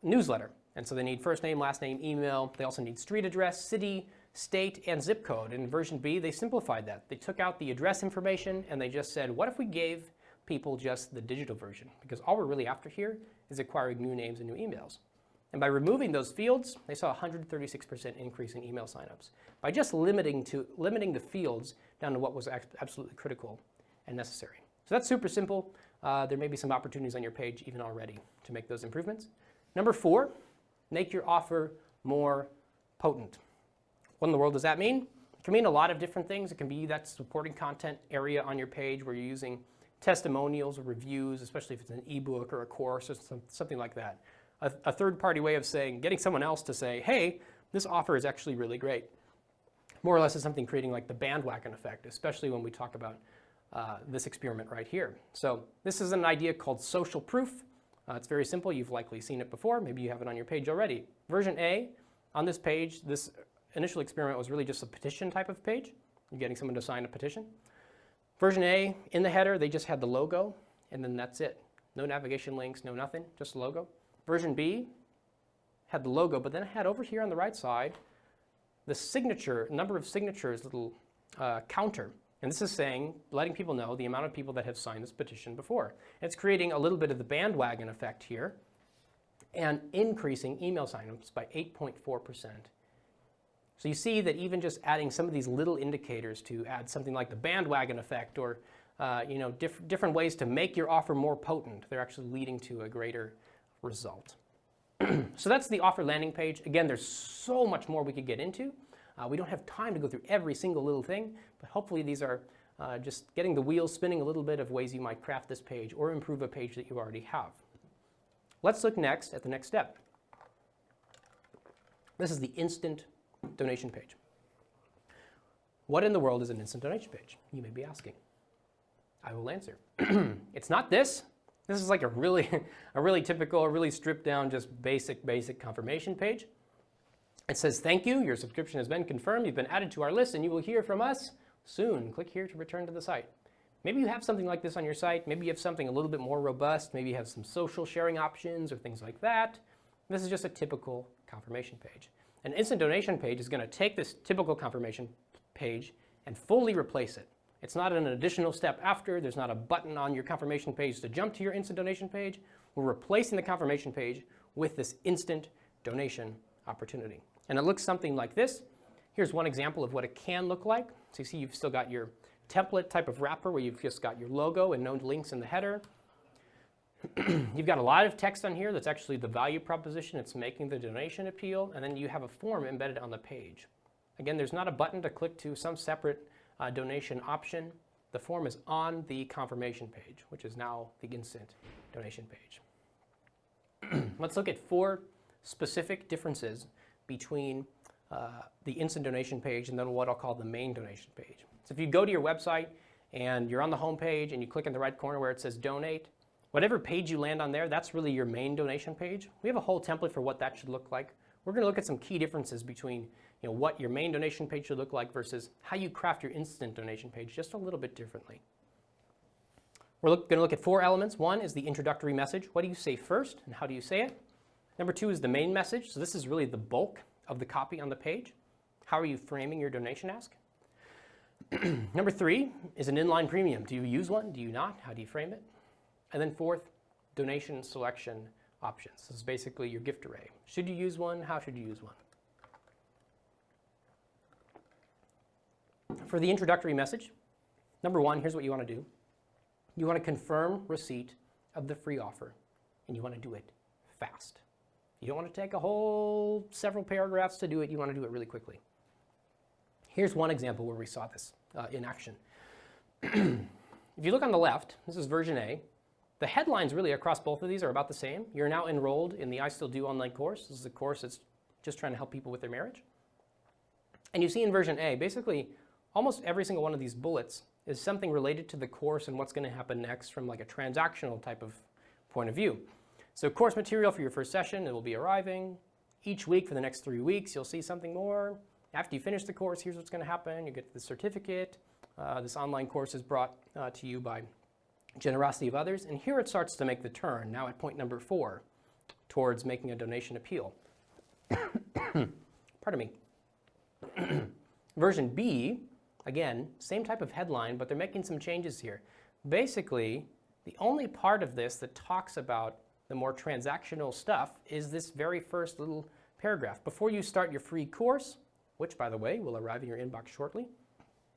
S1: newsletter. And so they need first name, last name, email. They also need street address, city, state, and zip code. In version B, they simplified that. They took out the address information and they just said, what if we gave people just the digital version? Because all we're really after here is acquiring new names and new emails. And by removing those fields, they saw a 136% increase in email signups by just limiting the fields down to what was absolutely critical and necessary. So that's super simple. There may be some opportunities on your page even already to make those improvements. Number 4, make your offer more potent. What in the world does that mean? It can mean a lot of different things. It can be that supporting content area on your page where you're using testimonials or reviews, especially if it's an ebook or a course or something like that. A third-party way of saying, getting someone else to say, hey, this offer is actually really great. More or less is something creating like the bandwagon effect, especially when we talk about this experiment right here. So this is an idea called social proof. It's very simple. You've likely seen it before. Maybe you have it on your page already. Version A, on this page, this initial experiment was really just a petition type of page. You're getting someone to sign a petition. Version A, in the header, they just had the logo, and then that's it. No navigation links, no nothing, just the logo. Version B had the logo, but then it had over here on the right side the signature, number of signatures, little counter. And this is saying, letting people know the amount of people that have signed this petition before. And it's creating a little bit of the bandwagon effect here and increasing email signups by 8.4%. So you see that even just adding some of these little indicators to add something like the bandwagon effect or different ways to make your offer more potent, they're actually leading to a greater result. So that's the offer landing page. Again, there's so much more we could get into. We don't have time to go through every single little thing, but hopefully these are just getting the wheels spinning a little bit of ways you might craft this page or improve a page that you already have. Let's look next at the next step. This is the instant donation page. What in the world is an instant donation page? You may be asking. I will answer. It's not this. This is like a really typical, really stripped down, just basic confirmation page. It says, thank you, your subscription has been confirmed, you've been added to our list, and you will hear from us soon. Click here to return to the site. Maybe you have something like this on your site. Maybe you have something a little bit more robust. Maybe you have some social sharing options or things like that. This is just a typical confirmation page. An instant donation page is going to take this typical confirmation page and fully replace it. It's not an additional step after. There's not a button on your confirmation page to jump to your instant donation page. We're replacing the confirmation page with this instant donation opportunity. And it looks something like this. Here's one example of what it can look like. So you see you've still got your template type of wrapper where you've just got your logo and no links in the header. You've got a lot of text on here that's actually the value proposition. It's making the donation appeal. And then you have a form embedded on the page. Again, there's not a button to click to some separate donation option. The form is on the confirmation page, which is now the instant donation page. Let's look at 4 specific differences between the instant donation page and then what I'll call the main donation page. So if you go to your website and you're on the home page and you click in the right corner where it says donate, whatever page you land on there, that's really your main donation page. We have a whole template for what that should look like. We're going to look at some key differences between what your main donation page should look like versus how you craft your instant donation page just a little bit differently. We're going to look at 4 elements. One is the introductory message. What do you say first and how do you say it? Number 2 is the main message. So this is really the bulk of the copy on the page. How are you framing your donation ask? Number 3 is an inline premium. Do you use one? Do you not? How do you frame it? And then 4th, donation selection options. This is basically your gift array. Should you use one? How should you use one? For the introductory message, number 1, here's what you want to do. You want to confirm receipt of the free offer, and you want to do it fast. You don't want to take several paragraphs to do it. You want to do it really quickly. Here's one example where we saw this in action. If you look on the left, this is version A. The headlines really across both of these are about the same. You're now enrolled in the I Still Do online course. This is a course that's just trying to help people with their marriage. And you see in version A, basically, almost every single one of these bullets is something related to the course and what's going to happen next from like a transactional type of point of view. So course material for your first session, it will be arriving. Each week for the next 3 weeks, you'll see something more. After you finish the course, here's what's going to happen. You get the certificate. This online course is brought to you by generosity of others. And here it starts to make the turn, now at point number 4, towards making a donation appeal. Pardon me. Version B, again, same type of headline, but they're making some changes here. Basically, the only part of this that talks about the more transactional stuff is this very first little paragraph. Before you start your free course, which, by the way, will arrive in your inbox shortly,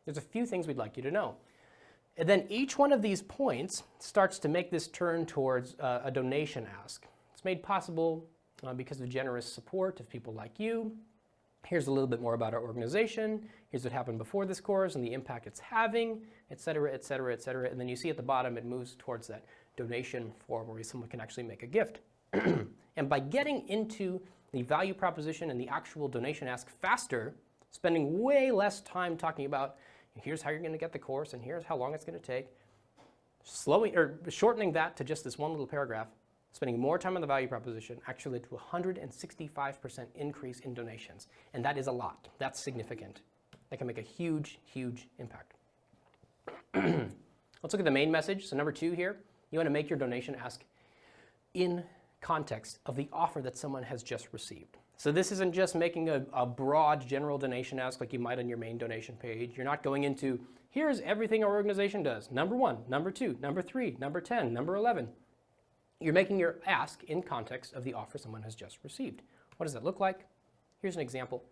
S1: there's a few things we'd like you to know. And then each one of these points starts to make this turn towards a donation ask. It's made possible because of generous support of people like you. Here's a little bit more about our organization. Here's what happened before this course and the impact it's having, et cetera, et cetera, et cetera. And then you see at the bottom, it moves towards that donation form where someone can actually make a gift. And by getting into the value proposition and the actual donation ask faster, spending way less time talking about Here's how you're going to get the course, and here's how long it's going to take. Shortening that to just this one little paragraph, spending more time on the value proposition actually led to a 165% increase in donations. And that is a lot. That's significant. That can make a huge, huge impact. Let's look at the main message. So number 2 here, you want to make your donation ask in context of the offer that someone has just received. So this isn't just making a broad general donation ask like you might on your main donation page. You're not going into, here's everything our organization does. Number 1, number 2, number 3, number 10, number 11. You're making your ask in context of the offer someone has just received. What does that look like? Here's an example.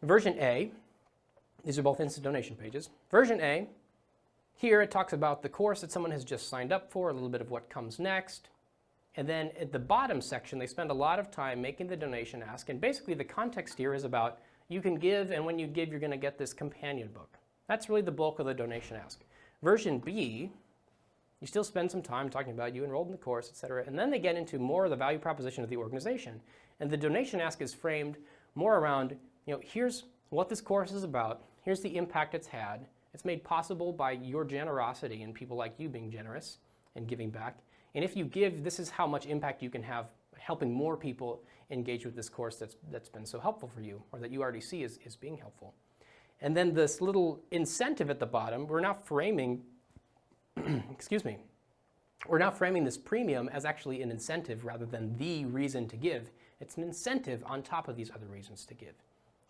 S1: Version A, these are both instant donation pages. Version A, here it talks about the course that someone has just signed up for, a little bit of what comes next. And then at the bottom section, they spend a lot of time making the donation ask. And basically the context here is about you can give, and when you give, you're going to get this companion book. That's really the bulk of the donation ask. Version B, you still spend some time talking about you enrolled in the course, et cetera. And then they get into more of the value proposition of the organization. And the donation ask is framed more around, here's what this course is about. Here's the impact it's had. It's made possible by your generosity and people like you being generous and giving back. And if you give, this is how much impact you can have helping more people engage with this course that's been so helpful for you, or that you already see is being helpful. And then this little incentive at the bottom, we're not framing, we're not framing this premium as actually an incentive rather than the reason to give. It's an incentive on top of these other reasons to give.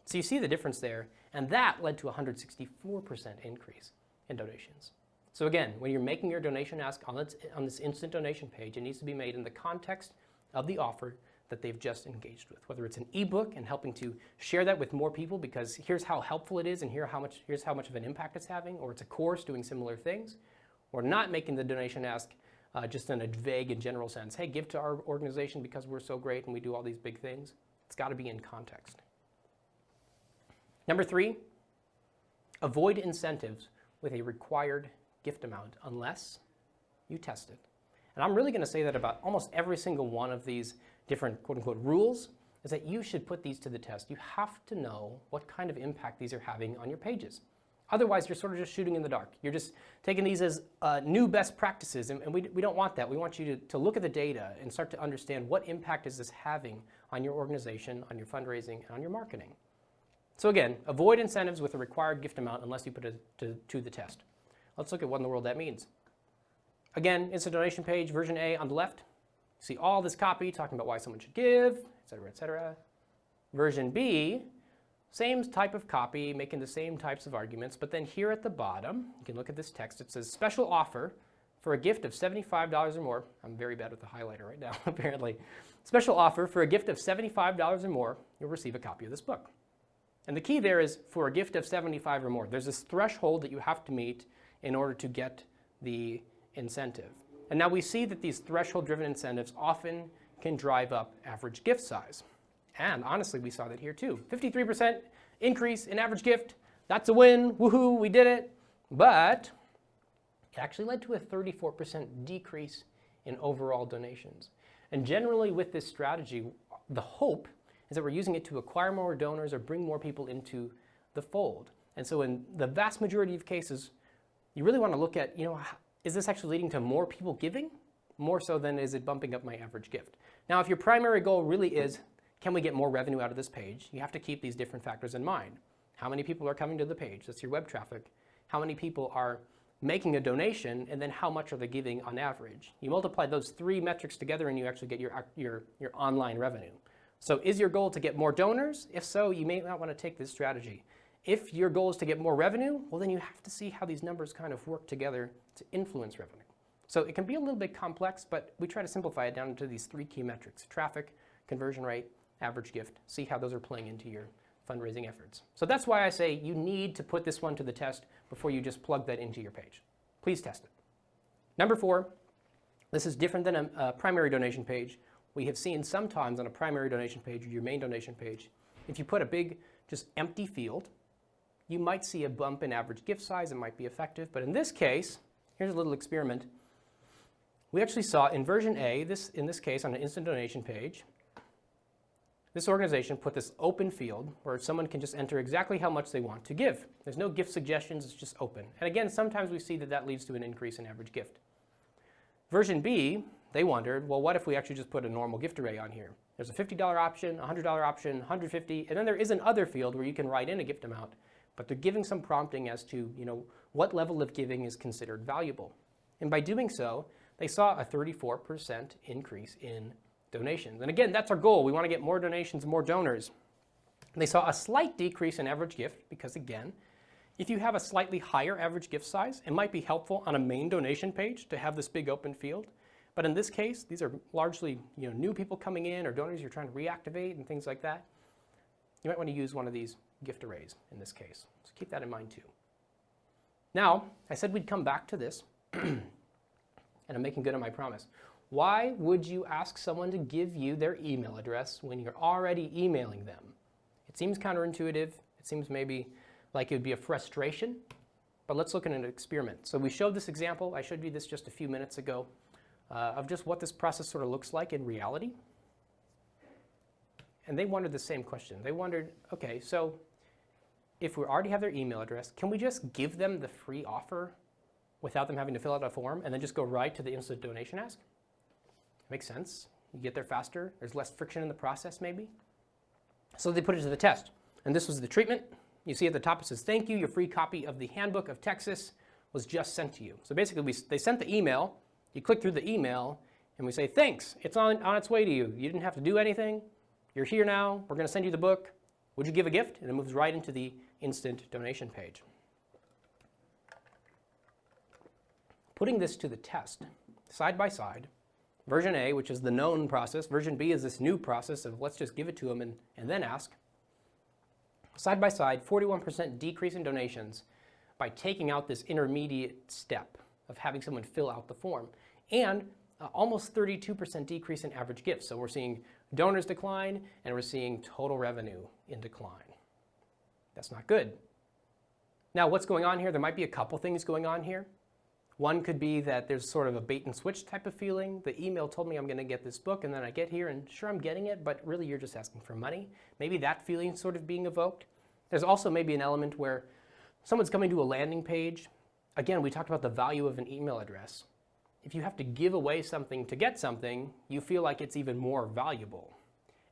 S1: So you see the difference there, and that led to a 164% increase in donations. So again, when you're making your donation ask on this instant donation page, it needs to be made in the context of the offer that they've just engaged with. Whether it's an ebook and helping to share that with more people because here's how helpful it is and here's how much of an impact it's having, or it's a course doing similar things, or not making the donation ask just in a vague and general sense. Hey, give to our organization because we're so great and we do all these big things. It's got to be in context. Number 3, avoid incentives with a required gift amount unless you test it. And I'm really going to say that about almost every single one of these different quote-unquote rules is that you should put these to the test. You have to know what kind of impact these are having on your pages. Otherwise, you're sort of just shooting in the dark. You're just taking these as new best practices, and we don't want that. We want you to look at the data and start to understand what impact is this having on your organization, on your fundraising, and on your marketing. So again, avoid incentives with a required gift amount unless you put it to the test. Let's look at what in the world that means. Again, instant donation page, version A on the left. You see all this copy talking about why someone should give, et cetera, et cetera. Version B, same type of copy, making the same types of arguments, but then here at the bottom, you can look at this text. It says, special offer for a gift of $75 or more. I'm very bad with the highlighter right now, apparently. Special offer for a gift of $75 or more, you'll receive a copy of this book. And the key there is for a gift of $75 or more. There's this threshold that you have to meet in order to get the incentive. And now we see that these threshold-driven incentives often can drive up average gift size. And honestly, we saw that here too. 53% increase in average gift. That's a win. Woohoo, we did it. But it actually led to a 34% decrease in overall donations. And generally with this strategy, the hope is that we're using it to acquire more donors or bring more people into the fold. And so in the vast majority of cases, you really want to look at, is this actually leading to more people giving? More so than is it bumping up my average gift? Now, if your primary goal really is, can we get more revenue out of this page? You have to keep these different factors in mind. How many people are coming to the page? That's your web traffic. How many people are making a donation, and then how much are they giving on average? You multiply those 3 metrics together and you actually get your online revenue. So is your goal to get more donors? If so, you may not want to take this strategy. If your goal is to get more revenue, well then you have to see how these numbers kind of work together to influence revenue. So it can be a little bit complex, but we try to simplify it down into these 3 key metrics: traffic, conversion rate, average gift. See how those are playing into your fundraising efforts. So that's why I say you need to put this one to the test before you just plug that into your page. Please test it. Number 4, this is different than a primary donation page. We have seen sometimes on a primary donation page or your main donation page, if you put a big, just empty field, you might see a bump in average gift size. It might be effective. But in this case, here's a little experiment. We actually saw in version A, in this case on an instant donation page, this organization put this open field where someone can just enter exactly how much they want to give. There's no gift suggestions, it's just open. And again, sometimes we see that that leads to an increase in average gift. Version B, they wondered, well, what if we actually just put a normal gift array on here? There's a $50 option, a $100 option, $150, and then there is an other field where you can write in a gift amount, but they're giving some prompting as to, what level of giving is considered valuable. And by doing so, they saw a 34% increase in donations. And again, that's our goal. We want to get more donations and more donors. And they saw a slight decrease in average gift because, again, if you have a slightly higher average gift size, it might be helpful on a main donation page to have this big open field. But in this case, these are largely new people coming in or donors you're trying to reactivate and things like that. You might want to use one of these gift arrays in this case. So keep that in mind too. Now, I said we'd come back to this, and I'm making good on my promise. Why would you ask someone to give you their email address when you're already emailing them? It seems counterintuitive. It seems maybe like it would be a frustration, but let's look at an experiment. So we showed this example. I showed you this just a few minutes ago of just what this process sort of looks like in reality. And they wondered the same question. They wondered, okay, so if we already have their email address, can we just give them the free offer without them having to fill out a form and then just go right to the instant donation ask? Makes sense. You get there faster. There's less friction in the process, maybe. So they put it to the test. And this was the treatment. You see at the top it says, thank you, your free copy of the Handbook of Texas was just sent to you. So basically, they sent the email. You click through the email, and we say, thanks, it's on its way to you. You didn't have to do anything. You're here now. We're going to send you the book. Would you give a gift? And it moves right into the instant donation page. Putting this to the test, side by side, version A, which is the known process. Version B is this new process of let's just give it to them and then ask. Side by side, 41% decrease in donations by taking out this intermediate step of having someone fill out the form. And almost 32% decrease in average gifts. So we're seeing donors decline, and we're seeing total revenue in decline. That's not good. Now, what's going on here? There might be a couple things going on here. One could be that there's sort of a bait and switch type of feeling. The email told me I'm going to get this book, and then I get here, and sure, I'm getting it, but really you're just asking for money. Maybe that feeling is sort of being evoked. There's also maybe an element where someone's coming to a landing page. Again, we talked about the value of an email address. If you have to give away something to get something, you feel like it's even more valuable.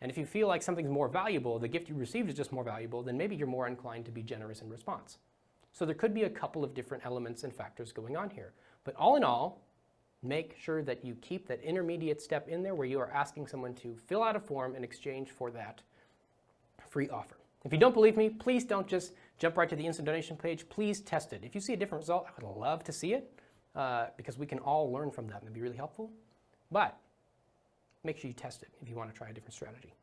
S1: And if you feel like something's more valuable, the gift you received is just more valuable, then maybe you're more inclined to be generous in response. So there could be a couple of different elements and factors going on here. But all in all, make sure that you keep that intermediate step in there where you are asking someone to fill out a form in exchange for that free offer. If you don't believe me, please don't just jump right to the instant donation page. Please test it. If you see a different result, I would love to see it because we can all learn from that and it'd be really helpful. But make sure you test it if you want to try a different strategy.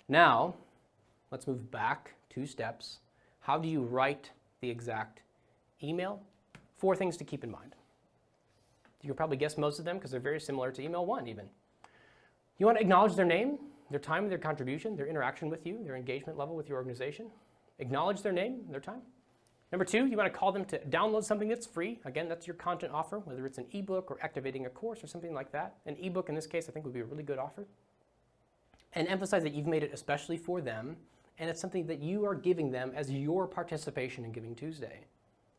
S1: Now, let's move back 2 steps. How do you write the exact email? 4 things to keep in mind. You can probably guess most of them because they're very similar to email 1 even. You want to acknowledge their name, their time, their contribution, their interaction with you, their engagement level with your organization. Acknowledge their name, their time. Number 2, you want to call them to download something that's free. Again, that's your content offer, whether it's an ebook or activating a course or something like that. An ebook in this case I think would be a really good offer. And emphasize that you've made it especially for them and it's something that you are giving them as your participation in Giving Tuesday.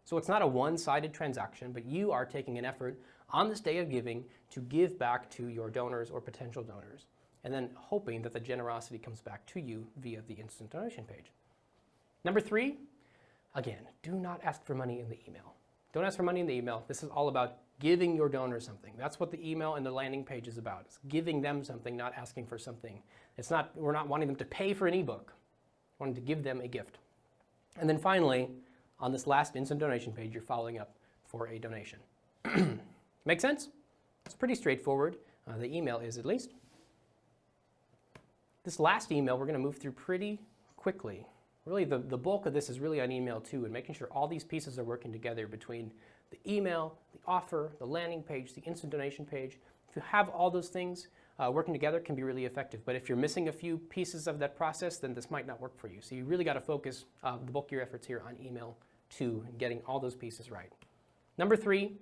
S1: So it's not a one-sided transaction, but you are taking an effort on this day of giving to give back to your donors or potential donors, and then hoping that the generosity comes back to you via the instant donation page. Number 3, again, do not ask for money in the email. Don't ask for money in the email. This is all about giving your donors something. That's what the email and the landing page is about. It's giving them something, not asking for something. We're not wanting them to pay for an ebook. We're wanting to give them a gift. And then finally, on this last instant donation page, you're following up for a donation. Make sense? It's pretty straightforward. The email is at least. This last email we're going to move through pretty quickly. Really, the bulk of this is really on email 2 and making sure all these pieces are working together between the email, the offer, the landing page, the instant donation page. If you have all those things working together, it can be really effective. But if you're missing a few pieces of that process, then this might not work for you. So you really got to focus the bulk of your efforts here on email 2 and getting all those pieces right. Number 3,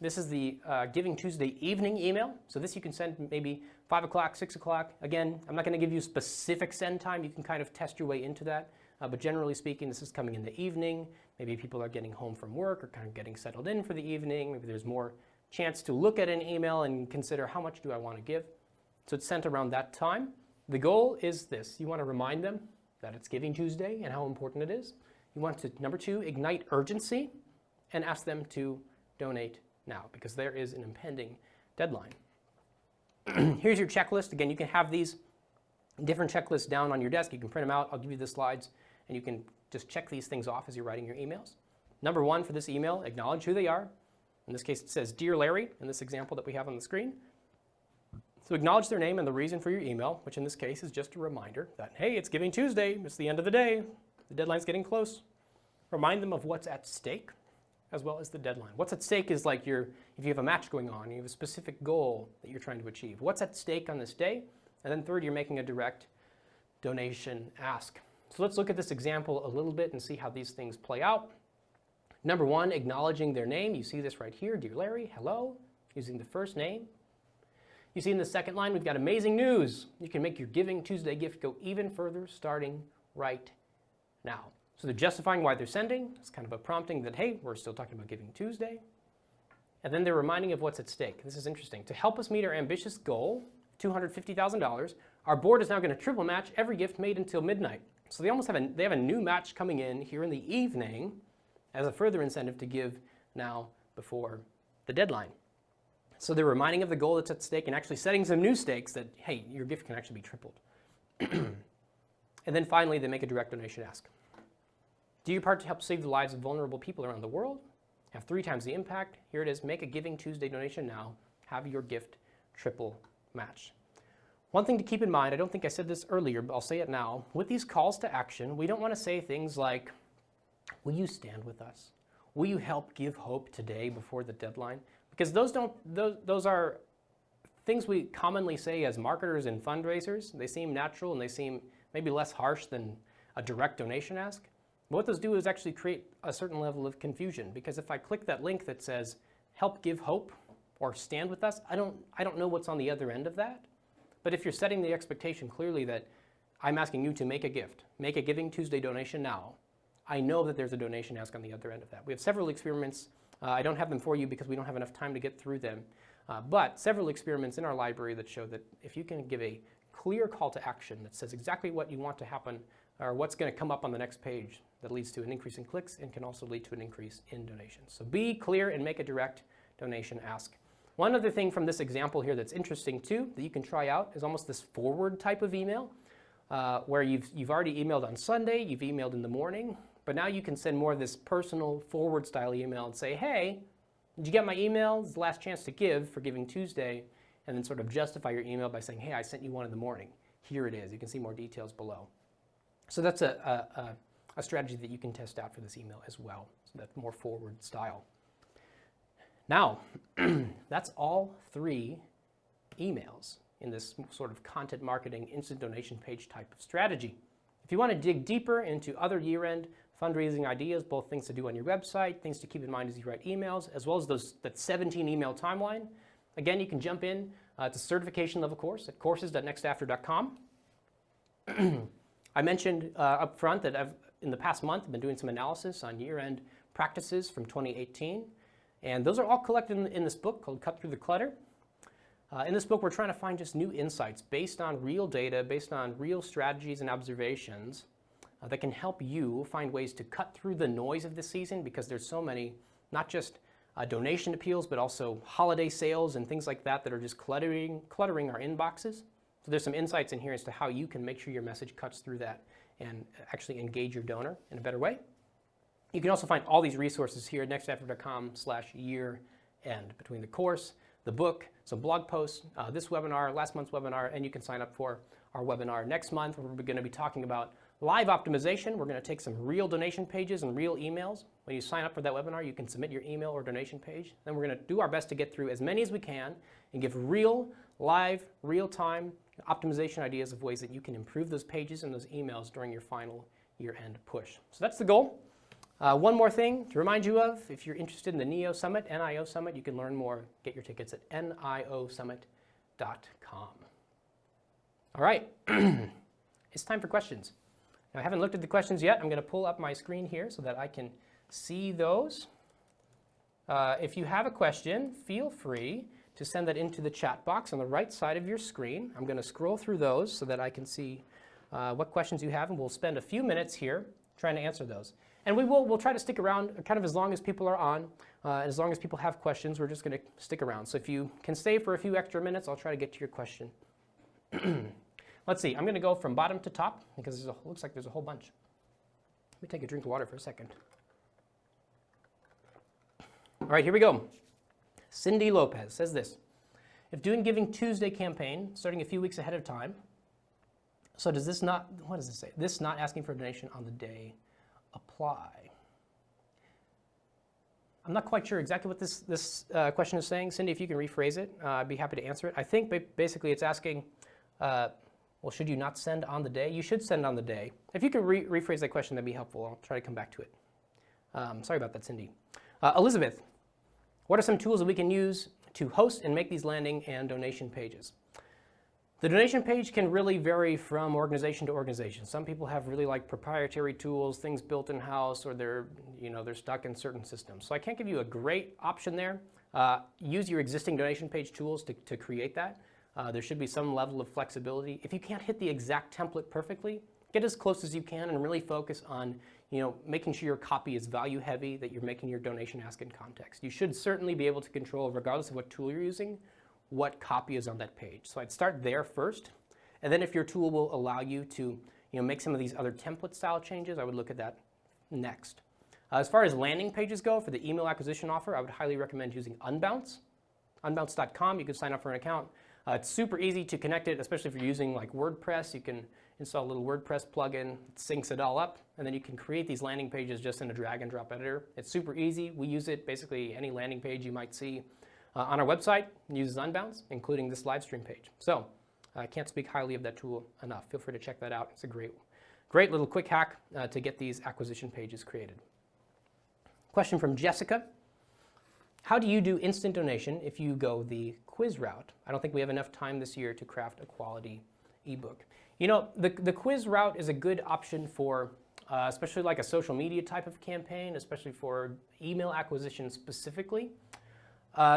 S1: This is the Giving Tuesday evening email. So this you can send maybe 5 o'clock, 6 o'clock. Again, I'm not going to give you specific send time. You can kind of test your way into that. But generally speaking, this is coming in the evening. Maybe people are getting home from work or kind of getting settled in for the evening. Maybe there's more chance to look at an email and consider how much do I want to give. So it's sent around that time. The goal is this. You want to remind them that it's Giving Tuesday and how important it is. You want to, number 2, ignite urgency and ask them to donate now because there is an impending deadline. Here's your checklist. Again, you can have these different checklists down on your desk. You can print them out. I'll give you the slides, and you can just check these things off as you're writing your emails. Number 1 for this email, acknowledge who they are. In this case, it says, Dear Larry, in this example that we have on the screen. So acknowledge their name and the reason for your email, which in this case is just a reminder that, hey, it's Giving Tuesday. It's the end of the day. The deadline's getting close. Remind them of what's at stake, as well as the deadline. What's at stake is like if you have a match going on, you have a specific goal that you're trying to achieve. What's at stake on this day? And then third, you're making a direct donation ask. So let's look at this example a little bit and see how these things play out. Number 1, acknowledging their name. You see this right here, Dear Larry, hello, using the first name. You see in the second line, we've got amazing news. You can make your Giving Tuesday gift go even further starting right now. So they're justifying why they're sending. It's kind of a prompting that, hey, we're still talking about Giving Tuesday. And then they're reminding of what's at stake. This is interesting. To help us meet our ambitious goal, $250,000, our board is now going to triple match every gift made until midnight. So they almost have a new match coming in here in the evening as a further incentive to give now before the deadline. So they're reminding of the goal that's at stake and actually setting some new stakes that, hey, your gift can actually be tripled. And then finally, they make a direct donation ask. Do your part to help save the lives of vulnerable people around the world. Have 3 times the impact. Here it is. Make a Giving Tuesday donation now. Have your gift triple match. One thing to keep in mind, I don't think I said this earlier, but I'll say it now. With these calls to action, we don't want to say things like, will you stand with us? Will you help give hope today before the deadline? Because those are things we commonly say as marketers and fundraisers. They seem natural and they seem maybe less harsh than a direct donation ask. But what those do is actually create a certain level of confusion, because if I click that link that says help give hope or stand with us, I don't know what's on the other end of that. But if you're setting the expectation clearly that I'm asking you to make a gift, make a Giving Tuesday donation now, I know that there's a donation ask on the other end of that. We have several experiments. I don't have them for you because we don't have enough time to get through them. But several experiments in our library that show that if you can give a clear call to action that says exactly what you want to happen or what's going to come up on the next page, that leads to an increase in clicks and can also lead to an increase in donations. So be clear and make a direct donation ask. One other thing from this example here that's interesting too that you can try out is almost this forward type of email where you've already emailed on Sunday, you've emailed in the morning, but now you can send more of this personal forward style email and say, hey, did you get my email? It's the last chance to give for Giving Tuesday, and then sort of justify your email by saying, hey, I sent you one in the morning. Here it is. You can see more details below. So that's a strategy that you can test out for this email as well. So that's more forward style. Now, that's all 3 emails in this sort of content marketing instant donation page type of strategy. If you want to dig deeper into other year-end fundraising ideas, both things to do on your website, things to keep in mind as you write emails, as well as that 17 email timeline, again, you can jump in to certification level course at courses.nextafter.com. I mentioned up front that in the past month, I've been doing some analysis on year-end practices from 2018. And those are all collected in this book called Cut Through the Clutter. In this book, we're trying to find just new insights based on real data, based on real strategies and observations that can help you find ways to cut through the noise of this season, because there's so many, not just donation appeals, but also holiday sales and things like that that are just cluttering our inboxes. So there's some insights in here as to how you can make sure your message cuts through that and actually engage your donor in a better way. You can also find all these resources here at nextafter.com/year-end, between the course, the book, some blog posts, this webinar, last month's webinar, and you can sign up for our webinar next month, where we're going to be talking about live optimization. We're going to take some real donation pages and real emails. When you sign up for that webinar, you can submit your email or donation page. Then we're going to do our best to get through as many as we can and give real, live, real-time optimization ideas of ways that you can improve those pages and those emails during your final year-end push. So that's the goal. One more thing to remind you of, if you're interested in the NEO Summit, NIO Summit, you can learn more, get your tickets at niosummit.com. All right, it's time for questions. Now, I haven't looked at the questions yet. I'm going to pull up my screen here so that I can see those. If you have a question, feel free to send that into the chat box on the right side of your screen. I'm going to scroll through those so that I can see what questions you have, and we'll spend a few minutes here trying to answer those. And we'll try to stick around kind of as long as people are on. As long as people have questions, we're just going to stick around. So if you can stay for a few extra minutes, I'll try to get to your question. Let's see. I'm going to go from bottom to top because it looks like there's a whole bunch. Let me take a drink of water for a second. All right, here we go. Cindy Lopez says this. If doing Giving Tuesday campaign, starting a few weeks ahead of time, so does this not, what does this say? This not asking for a donation on the day apply? I'm not quite sure exactly what this question is saying. Cindy, if you can rephrase it, I'd be happy to answer it. I think basically it's asking, well, should you not send on the day? You should send on the day. If you could rephrase that question, that'd be helpful. I'll try to come back to it. Sorry about that, Cindy. Elizabeth, what are some tools that we can use to host and make these landing and donation pages? The donation page can really vary from organization to organization. Some people have really like proprietary tools, things built in-house, or they're stuck in certain systems. So I can't give you a great option there. Use your existing donation page tools to create that. There should be some level of flexibility. If you can't hit the exact template perfectly, get as close as you can and really focus on making sure your copy is value heavy, that you're making your donation ask in context. You should certainly be able to control, regardless of what tool you're using, what copy is on that page. So I'd start there first, and then if your tool will allow you to make some of these other template style changes, I would look at that next. As far as landing pages go, for the email acquisition offer, I would highly recommend using Unbounce. Unbounce.com, you can sign up for an account. It's super easy to connect it, especially if you're using like WordPress. You can install a little WordPress plugin, it syncs it all up, and then you can create these landing pages just in a drag and drop editor. It's super easy. We use it basically any landing page you might see on our website uses Unbounce, including this live stream page. So I can't speak highly of that tool enough. Feel free to check that out. It's a great little quick hack to get these acquisition pages created. Question from Jessica. How do you do instant donation if you go the quiz route? I don't think we have enough time this year to craft a quality ebook. The quiz route is a good option for especially like a social media type of campaign, especially for email acquisition specifically.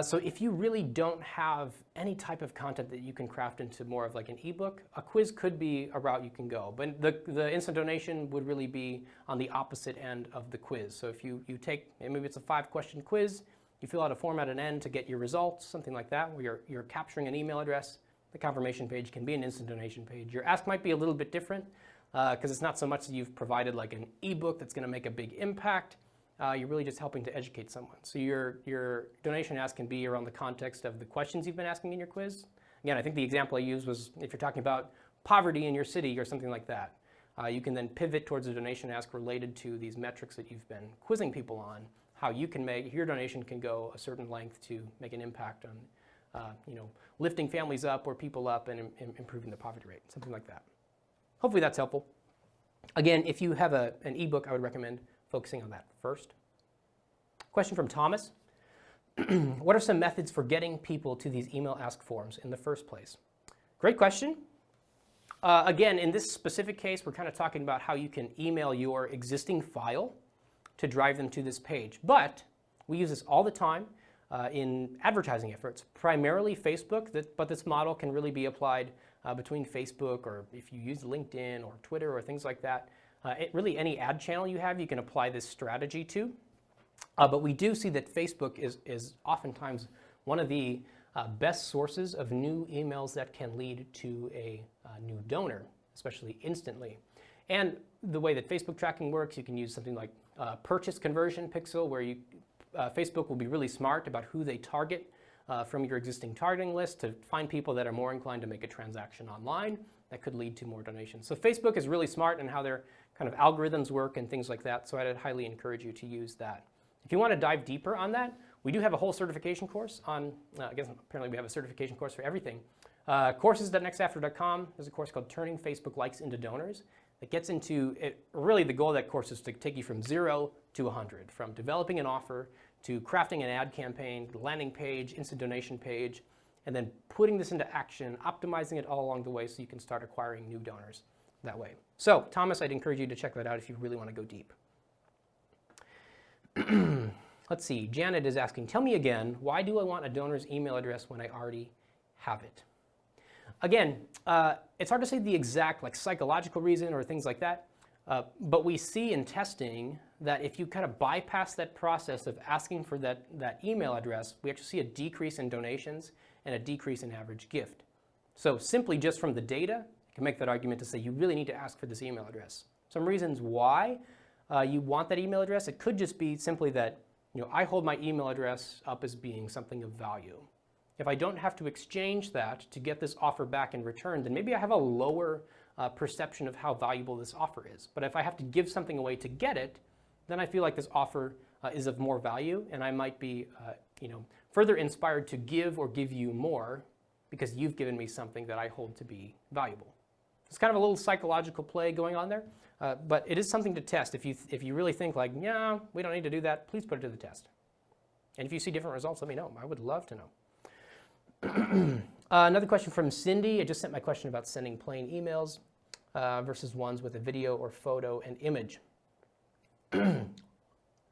S1: So if you really don't have any type of content that you can craft into more of like an ebook, a quiz could be a route you can go. But the instant donation would really be on the opposite end of the quiz. So if you take, maybe it's a 5-question quiz, you fill out a form at an end to get your results, something like that, where you're capturing an email address. The confirmation page can be an instant donation page. Your ask might be a little bit different because it's not so much that you've provided like an ebook that's going to make a big impact. You're really just helping to educate someone. So your donation ask can be around the context of the questions you've been asking in your quiz. Again, I think the example I used was if you're talking about poverty in your city or something like that. You can then pivot towards a donation ask related to these metrics that you've been quizzing people on, how you can make, your donation can go a certain length to make an impact on lifting families up or people up and improving the poverty rate, something like that. Hopefully that's helpful. Again, if you have an ebook, I would recommend focusing on that first. Question from Thomas. What are some methods for getting people to these email ask forms in the first place? Great question. Again, in this specific case, we're kind of talking about how you can email your existing file to drive them to this page. But we use this all the time in advertising efforts, primarily Facebook, but this model can really be applied between Facebook, or if you use LinkedIn or Twitter or things like that. Really any ad channel you have, you can apply this strategy to. But we do see that Facebook is oftentimes one of the best sources of new emails that can lead to a new donor, especially instantly. And the way that Facebook tracking works, you can use something like purchase conversion pixel, where Facebook will be really smart about who they target from your existing targeting list to find people that are more inclined to make a transaction online that could lead to more donations. So Facebook is really smart in how their kind of algorithms work and things like that, so I'd highly encourage you to use that. If you want to dive deeper on that, we do have a whole certification course on, apparently we have a certification course for everything. Courses.nextafter.com, there's a course called Turning Facebook Likes into Donors. It gets into it. Really, the goal of that course is to take you from 0 to 100, from developing an offer to crafting an ad campaign, the landing page, instant donation page, and then putting this into action, optimizing it all along the way so you can start acquiring new donors that way. So, Thomas, I'd encourage you to check that out if you really want to go deep. Let's see, Janet is asking, tell me again, why do I want a donor's email address when I already have it? Again, it's hard to say the exact psychological reason or things like that, but we see in testing that if you kind of bypass that process of asking for that email address, we actually see a decrease in donations and a decrease in average gift. So simply just from the data, you can make that argument to say you really need to ask for this email address. Some reasons why you want that email address, it could just be simply that I hold my email address up as being something of value. If I don't have to exchange that to get this offer back in return, then maybe I have a lower perception of how valuable this offer is. But if I have to give something away to get it, then I feel like this offer is of more value, and I might be further inspired to give or give you more because you've given me something that I hold to be valuable. It's kind of a little psychological play going on there, but it is something to test. If you really think like, yeah, we don't need to do that, please put it to the test. And if you see different results, let me know. I would love to know. Another question from Cindy. I just sent my question about sending plain emails versus ones with a video or photo and image.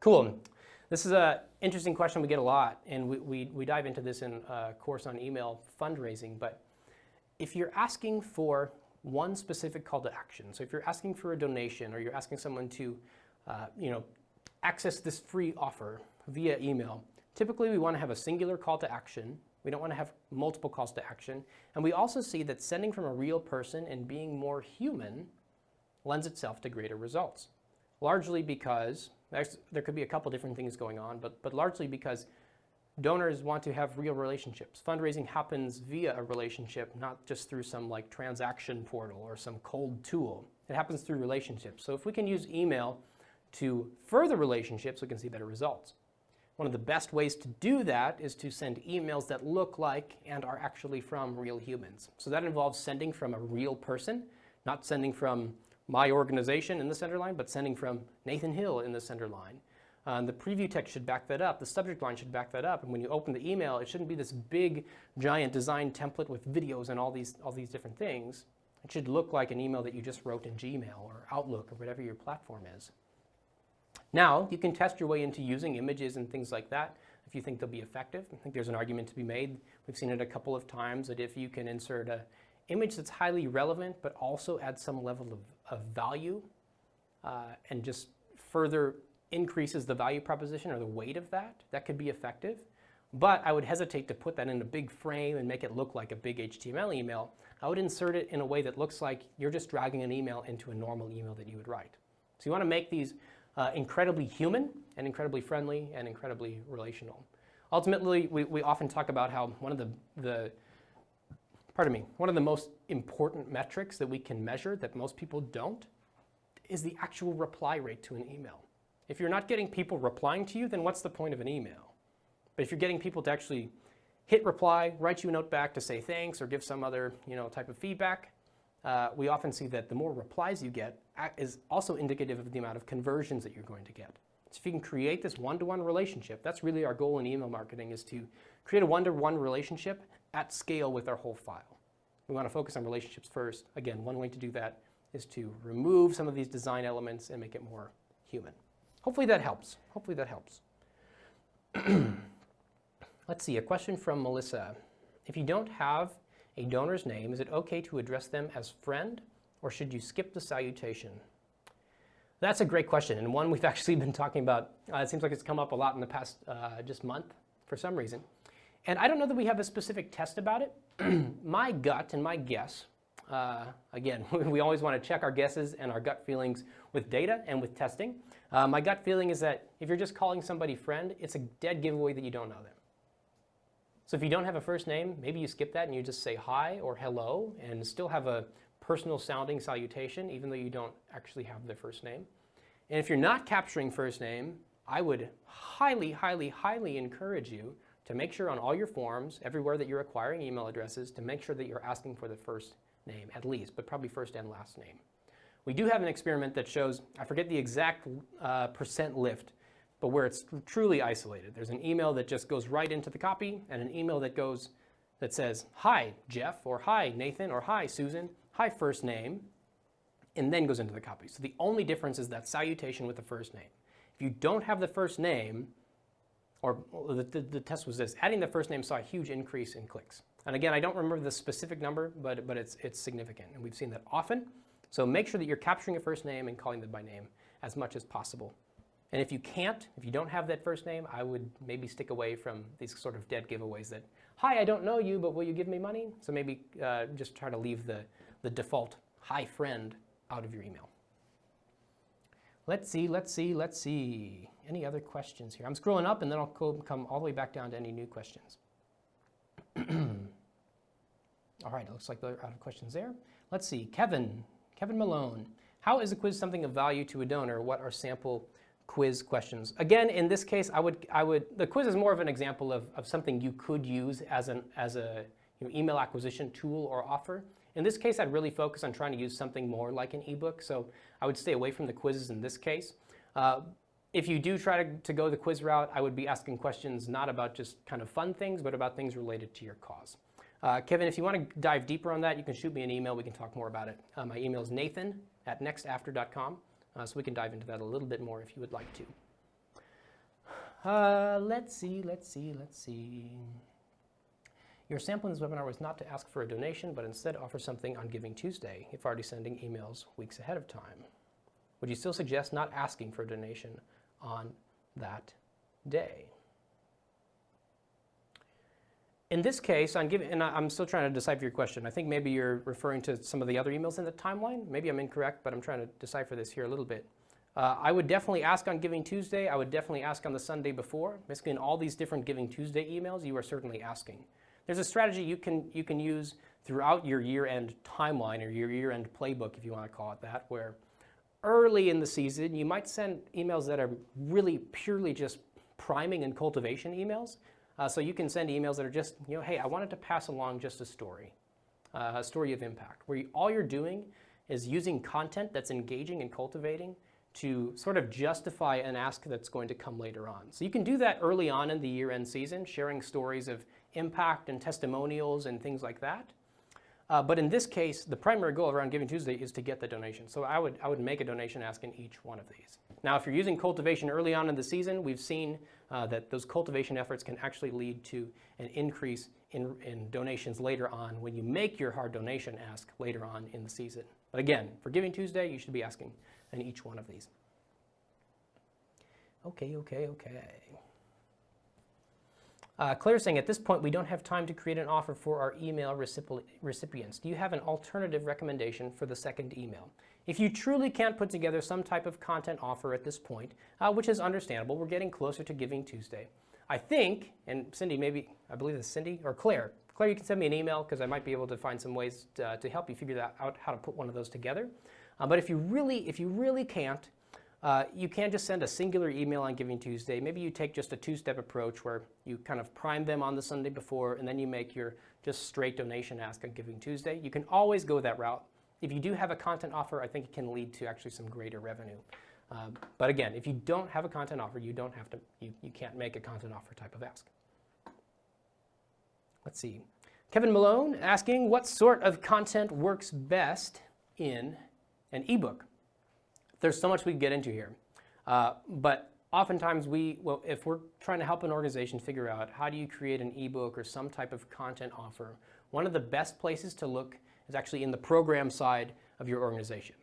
S1: Cool. This is an interesting question we get a lot, and we dive into this in a course on email fundraising. But if you're asking for one specific call to action, so if you're asking for a donation or you're asking someone to access this free offer via email, typically we want to have a singular call to action. We don't want to have multiple calls to action. And we also see that sending from a real person and being more human lends itself to greater results. Largely because, there could be a couple different things going on, but largely because donors want to have real relationships. Fundraising happens via a relationship, not just through some transaction portal or some cold tool. It happens through relationships. So if we can use email to further relationships, we can see better results. One of the best ways to do that is to send emails that look like and are actually from real humans. So that involves sending from a real person, not sending from my organization in the center line, but sending from Nathan Hill in the center line. The preview text should back that up. The subject line should back that up. And when you open the email, it shouldn't be this big, giant design template with videos and all these different things. It should look like an email that you just wrote in Gmail or Outlook or whatever your platform is. Now, you can test your way into using images and things like that if you think they'll be effective. I think there's an argument to be made. We've seen it a couple of times that if you can insert an image that's highly relevant but also add some level of value and just further increases the value proposition or the weight of that, that could be effective. But I would hesitate to put that in a big frame and make it look like a big HTML email. I would insert it in a way that looks like you're just dragging an email into a normal email that you would write. So you want to make these incredibly human and incredibly friendly and incredibly relational. Ultimately, we often talk about how one of the most important metrics that we can measure that most people don't is the actual reply rate to an email. If you're not getting people replying to you, then what's the point of an email? But if you're getting people to actually hit reply, write you a note back to say thanks or give some other type of feedback, we often see that the more replies you get is also indicative of the amount of conversions that you're going to get. So if you can create this one-to-one relationship, that's really our goal in email marketing, is to create a one-to-one relationship at scale with our whole file. We want to focus on relationships first. Again, one way to do that is to remove some of these design elements and make it more human. Hopefully that helps. Hopefully that helps. Let's see, a question from Melissa. If you don't have a donor's name, is it okay to address them as friend, or should you skip the salutation? That's a great question, and one we've actually been talking about. It seems like it's come up a lot in the past just month for some reason. And I don't know that we have a specific test about it. My gut and my guess, again, we always want to check our guesses and our gut feelings with data and with testing. My gut feeling is that if you're just calling somebody friend, it's a dead giveaway that you don't know them. So if you don't have a first name, maybe you skip that and you just say hi or hello and still have a personal sounding salutation, even though you don't actually have their first name. And if you're not capturing first name, I would highly, highly, highly encourage you to make sure on all your forms, everywhere that you're acquiring email addresses, to make sure that you're asking for the first name at least, but probably first and last name. We do have an experiment that shows, I forget the exact percent lift, but where it's truly isolated. There's an email that just goes right into the copy and an email that says, hi, Jeff, or hi, Nathan, or hi, Susan, hi, first name, and then goes into the copy. So the only difference is that salutation with the first name. If you don't have the first name, or the test was this, adding the first name saw a huge increase in clicks. And again, I don't remember the specific number, but it's significant, and we've seen that often. So make sure that you're capturing a first name and calling them by name as much as possible. And if you don't have that first name, I would maybe stick away from these sort of dead giveaways that, hi, I don't know you, but will you give me money? So maybe just try to leave the default hi friend out of your email. Let's see. Any other questions here? I'm scrolling up and then I'll come all the way back down to any new questions. All right, it looks like they're out of questions there. Let's see, Kevin Malone. How is a quiz something of value to a donor? What are sample quiz questions? Again, in this case, the quiz is more of an example of something you could use as a email acquisition tool or offer. In this case, I'd really focus on trying to use something more like an ebook, so I would stay away from the quizzes in this case. If you do try to go the quiz route, I would be asking questions not about just kind of fun things, but about things related to your cause. Kevin, if you want to dive deeper on that, you can shoot me an email. We can talk more about it. My email is nathan@nextafter.com, so we can dive into that a little bit more if you would like to. Let's see. Your sample in this webinar was not to ask for a donation, but instead offer something on GivingTuesday if already sending emails weeks ahead of time. Would you still suggest not asking for a donation on that day? In this case, and I'm still trying to decipher your question. I think maybe you're referring to some of the other emails in the timeline. Maybe I'm incorrect, but I'm trying to decipher this here a little bit. I would definitely ask on GivingTuesday. I would definitely ask on the Sunday before. Basically, in all these different GivingTuesday emails, you are certainly asking. There's a strategy you can use throughout your year-end timeline or your year-end playbook, if you want to call it that, where early in the season, you might send emails that are really purely just priming and cultivation emails. So you can send emails that are just, hey, I wanted to pass along just a story of impact, where all you're doing is using content that's engaging and cultivating to sort of justify an ask that's going to come later on. So you can do that early on in the year-end season, sharing stories of impact and testimonials and things like that. But in this case, the primary goal around GivingTuesday is to get the donation. So I would make a donation ask in each one of these. Now, if you're using cultivation early on in the season, we've seen that those cultivation efforts can actually lead to an increase in donations later on when you make your hard donation ask later on in the season. But again, for GivingTuesday, you should be asking in each one of these. Okay. Claire's saying, at this point, we don't have time to create an offer for our email recipients. Do you have an alternative recommendation for the second email? If you truly can't put together some type of content offer at this point, which is understandable, we're getting closer to GivingTuesday. I think, and Cindy, I believe it's Cindy, or Claire, you can send me an email because I might be able to find some ways to help you figure out how to put one of those together. But if you really can't, you can just send a singular email on GivingTuesday. Maybe you take just a two-step approach where you kind of prime them on the Sunday before, and then you make your just straight donation ask on GivingTuesday. You can always go that route. If you do have a content offer, I think it can lead to actually some greater revenue. But again, if you don't have a content offer, you can't make a content offer type of ask. Let's see. Kevin Malone asking, what sort of content works best in an ebook? There's so much we can get into here. But oftentimes if we're trying to help an organization figure out how do you create an ebook or some type of content offer, one of the best places to look is actually in the program side of your organization.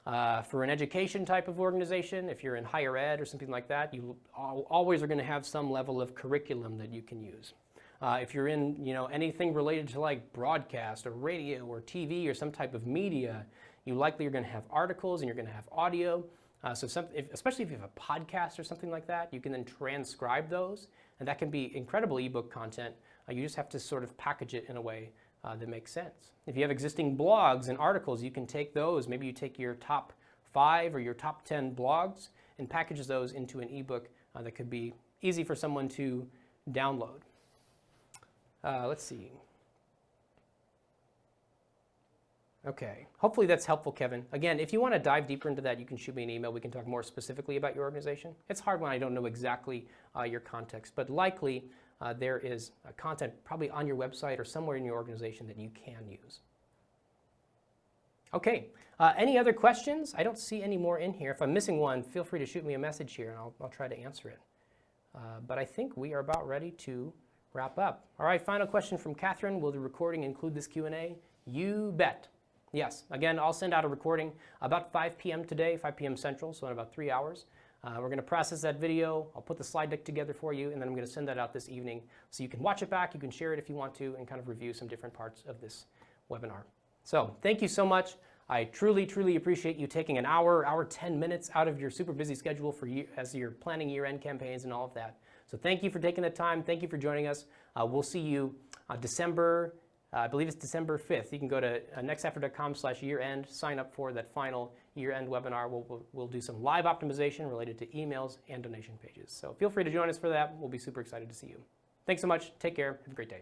S1: For an education type of organization, if you're in higher ed or something like that, you always are going to have some level of curriculum that you can use. If you're in anything related to like broadcast or radio or TV or some type of media, you likely are going to have articles and you're going to have audio. Especially if you have a podcast or something like that, you can then transcribe those, and that can be incredible ebook content. You just have to sort of package it in a way that makes sense. If you have existing blogs and articles, you can take those. Maybe you take your top 5 or your top 10 blogs and package those into an ebook that could be easy for someone to download. Let's see. Okay. Hopefully that's helpful, Kevin. Again, if you want to dive deeper into that, you can shoot me an email. We can talk more specifically about your organization. It's hard when I don't know exactly your context, but likely there is content probably on your website or somewhere in your organization that you can use. Okay. Any other questions? I don't see any more in here. If I'm missing one, feel free to shoot me a message here and I'll try to answer it. But I think we are about ready to wrap up. All right, final question from Catherine. Will the recording include this Q&A? You bet. Yes. Again, I'll send out a recording about 5 p.m. today, 5 p.m. Central, so in about 3 hours. We're going to process that video. I'll put the slide deck together for you, and then I'm going to send that out this evening so you can watch it back, you can share it if you want to, and kind of review some different parts of this webinar. So thank you so much. I truly, truly appreciate you taking an hour 10 minutes out of your super busy schedule for you as you're planning year-end campaigns and all of that. So thank you for taking the time. Thank you for joining us. We'll see you December, I believe it's December 5th. You can go to nextafter.com/year-end, sign up for that final year-end webinar. We'll do some live optimization related to emails and donation pages. So feel free to join us for that. We'll be super excited to see you. Thanks so much. Take care. Have a great day.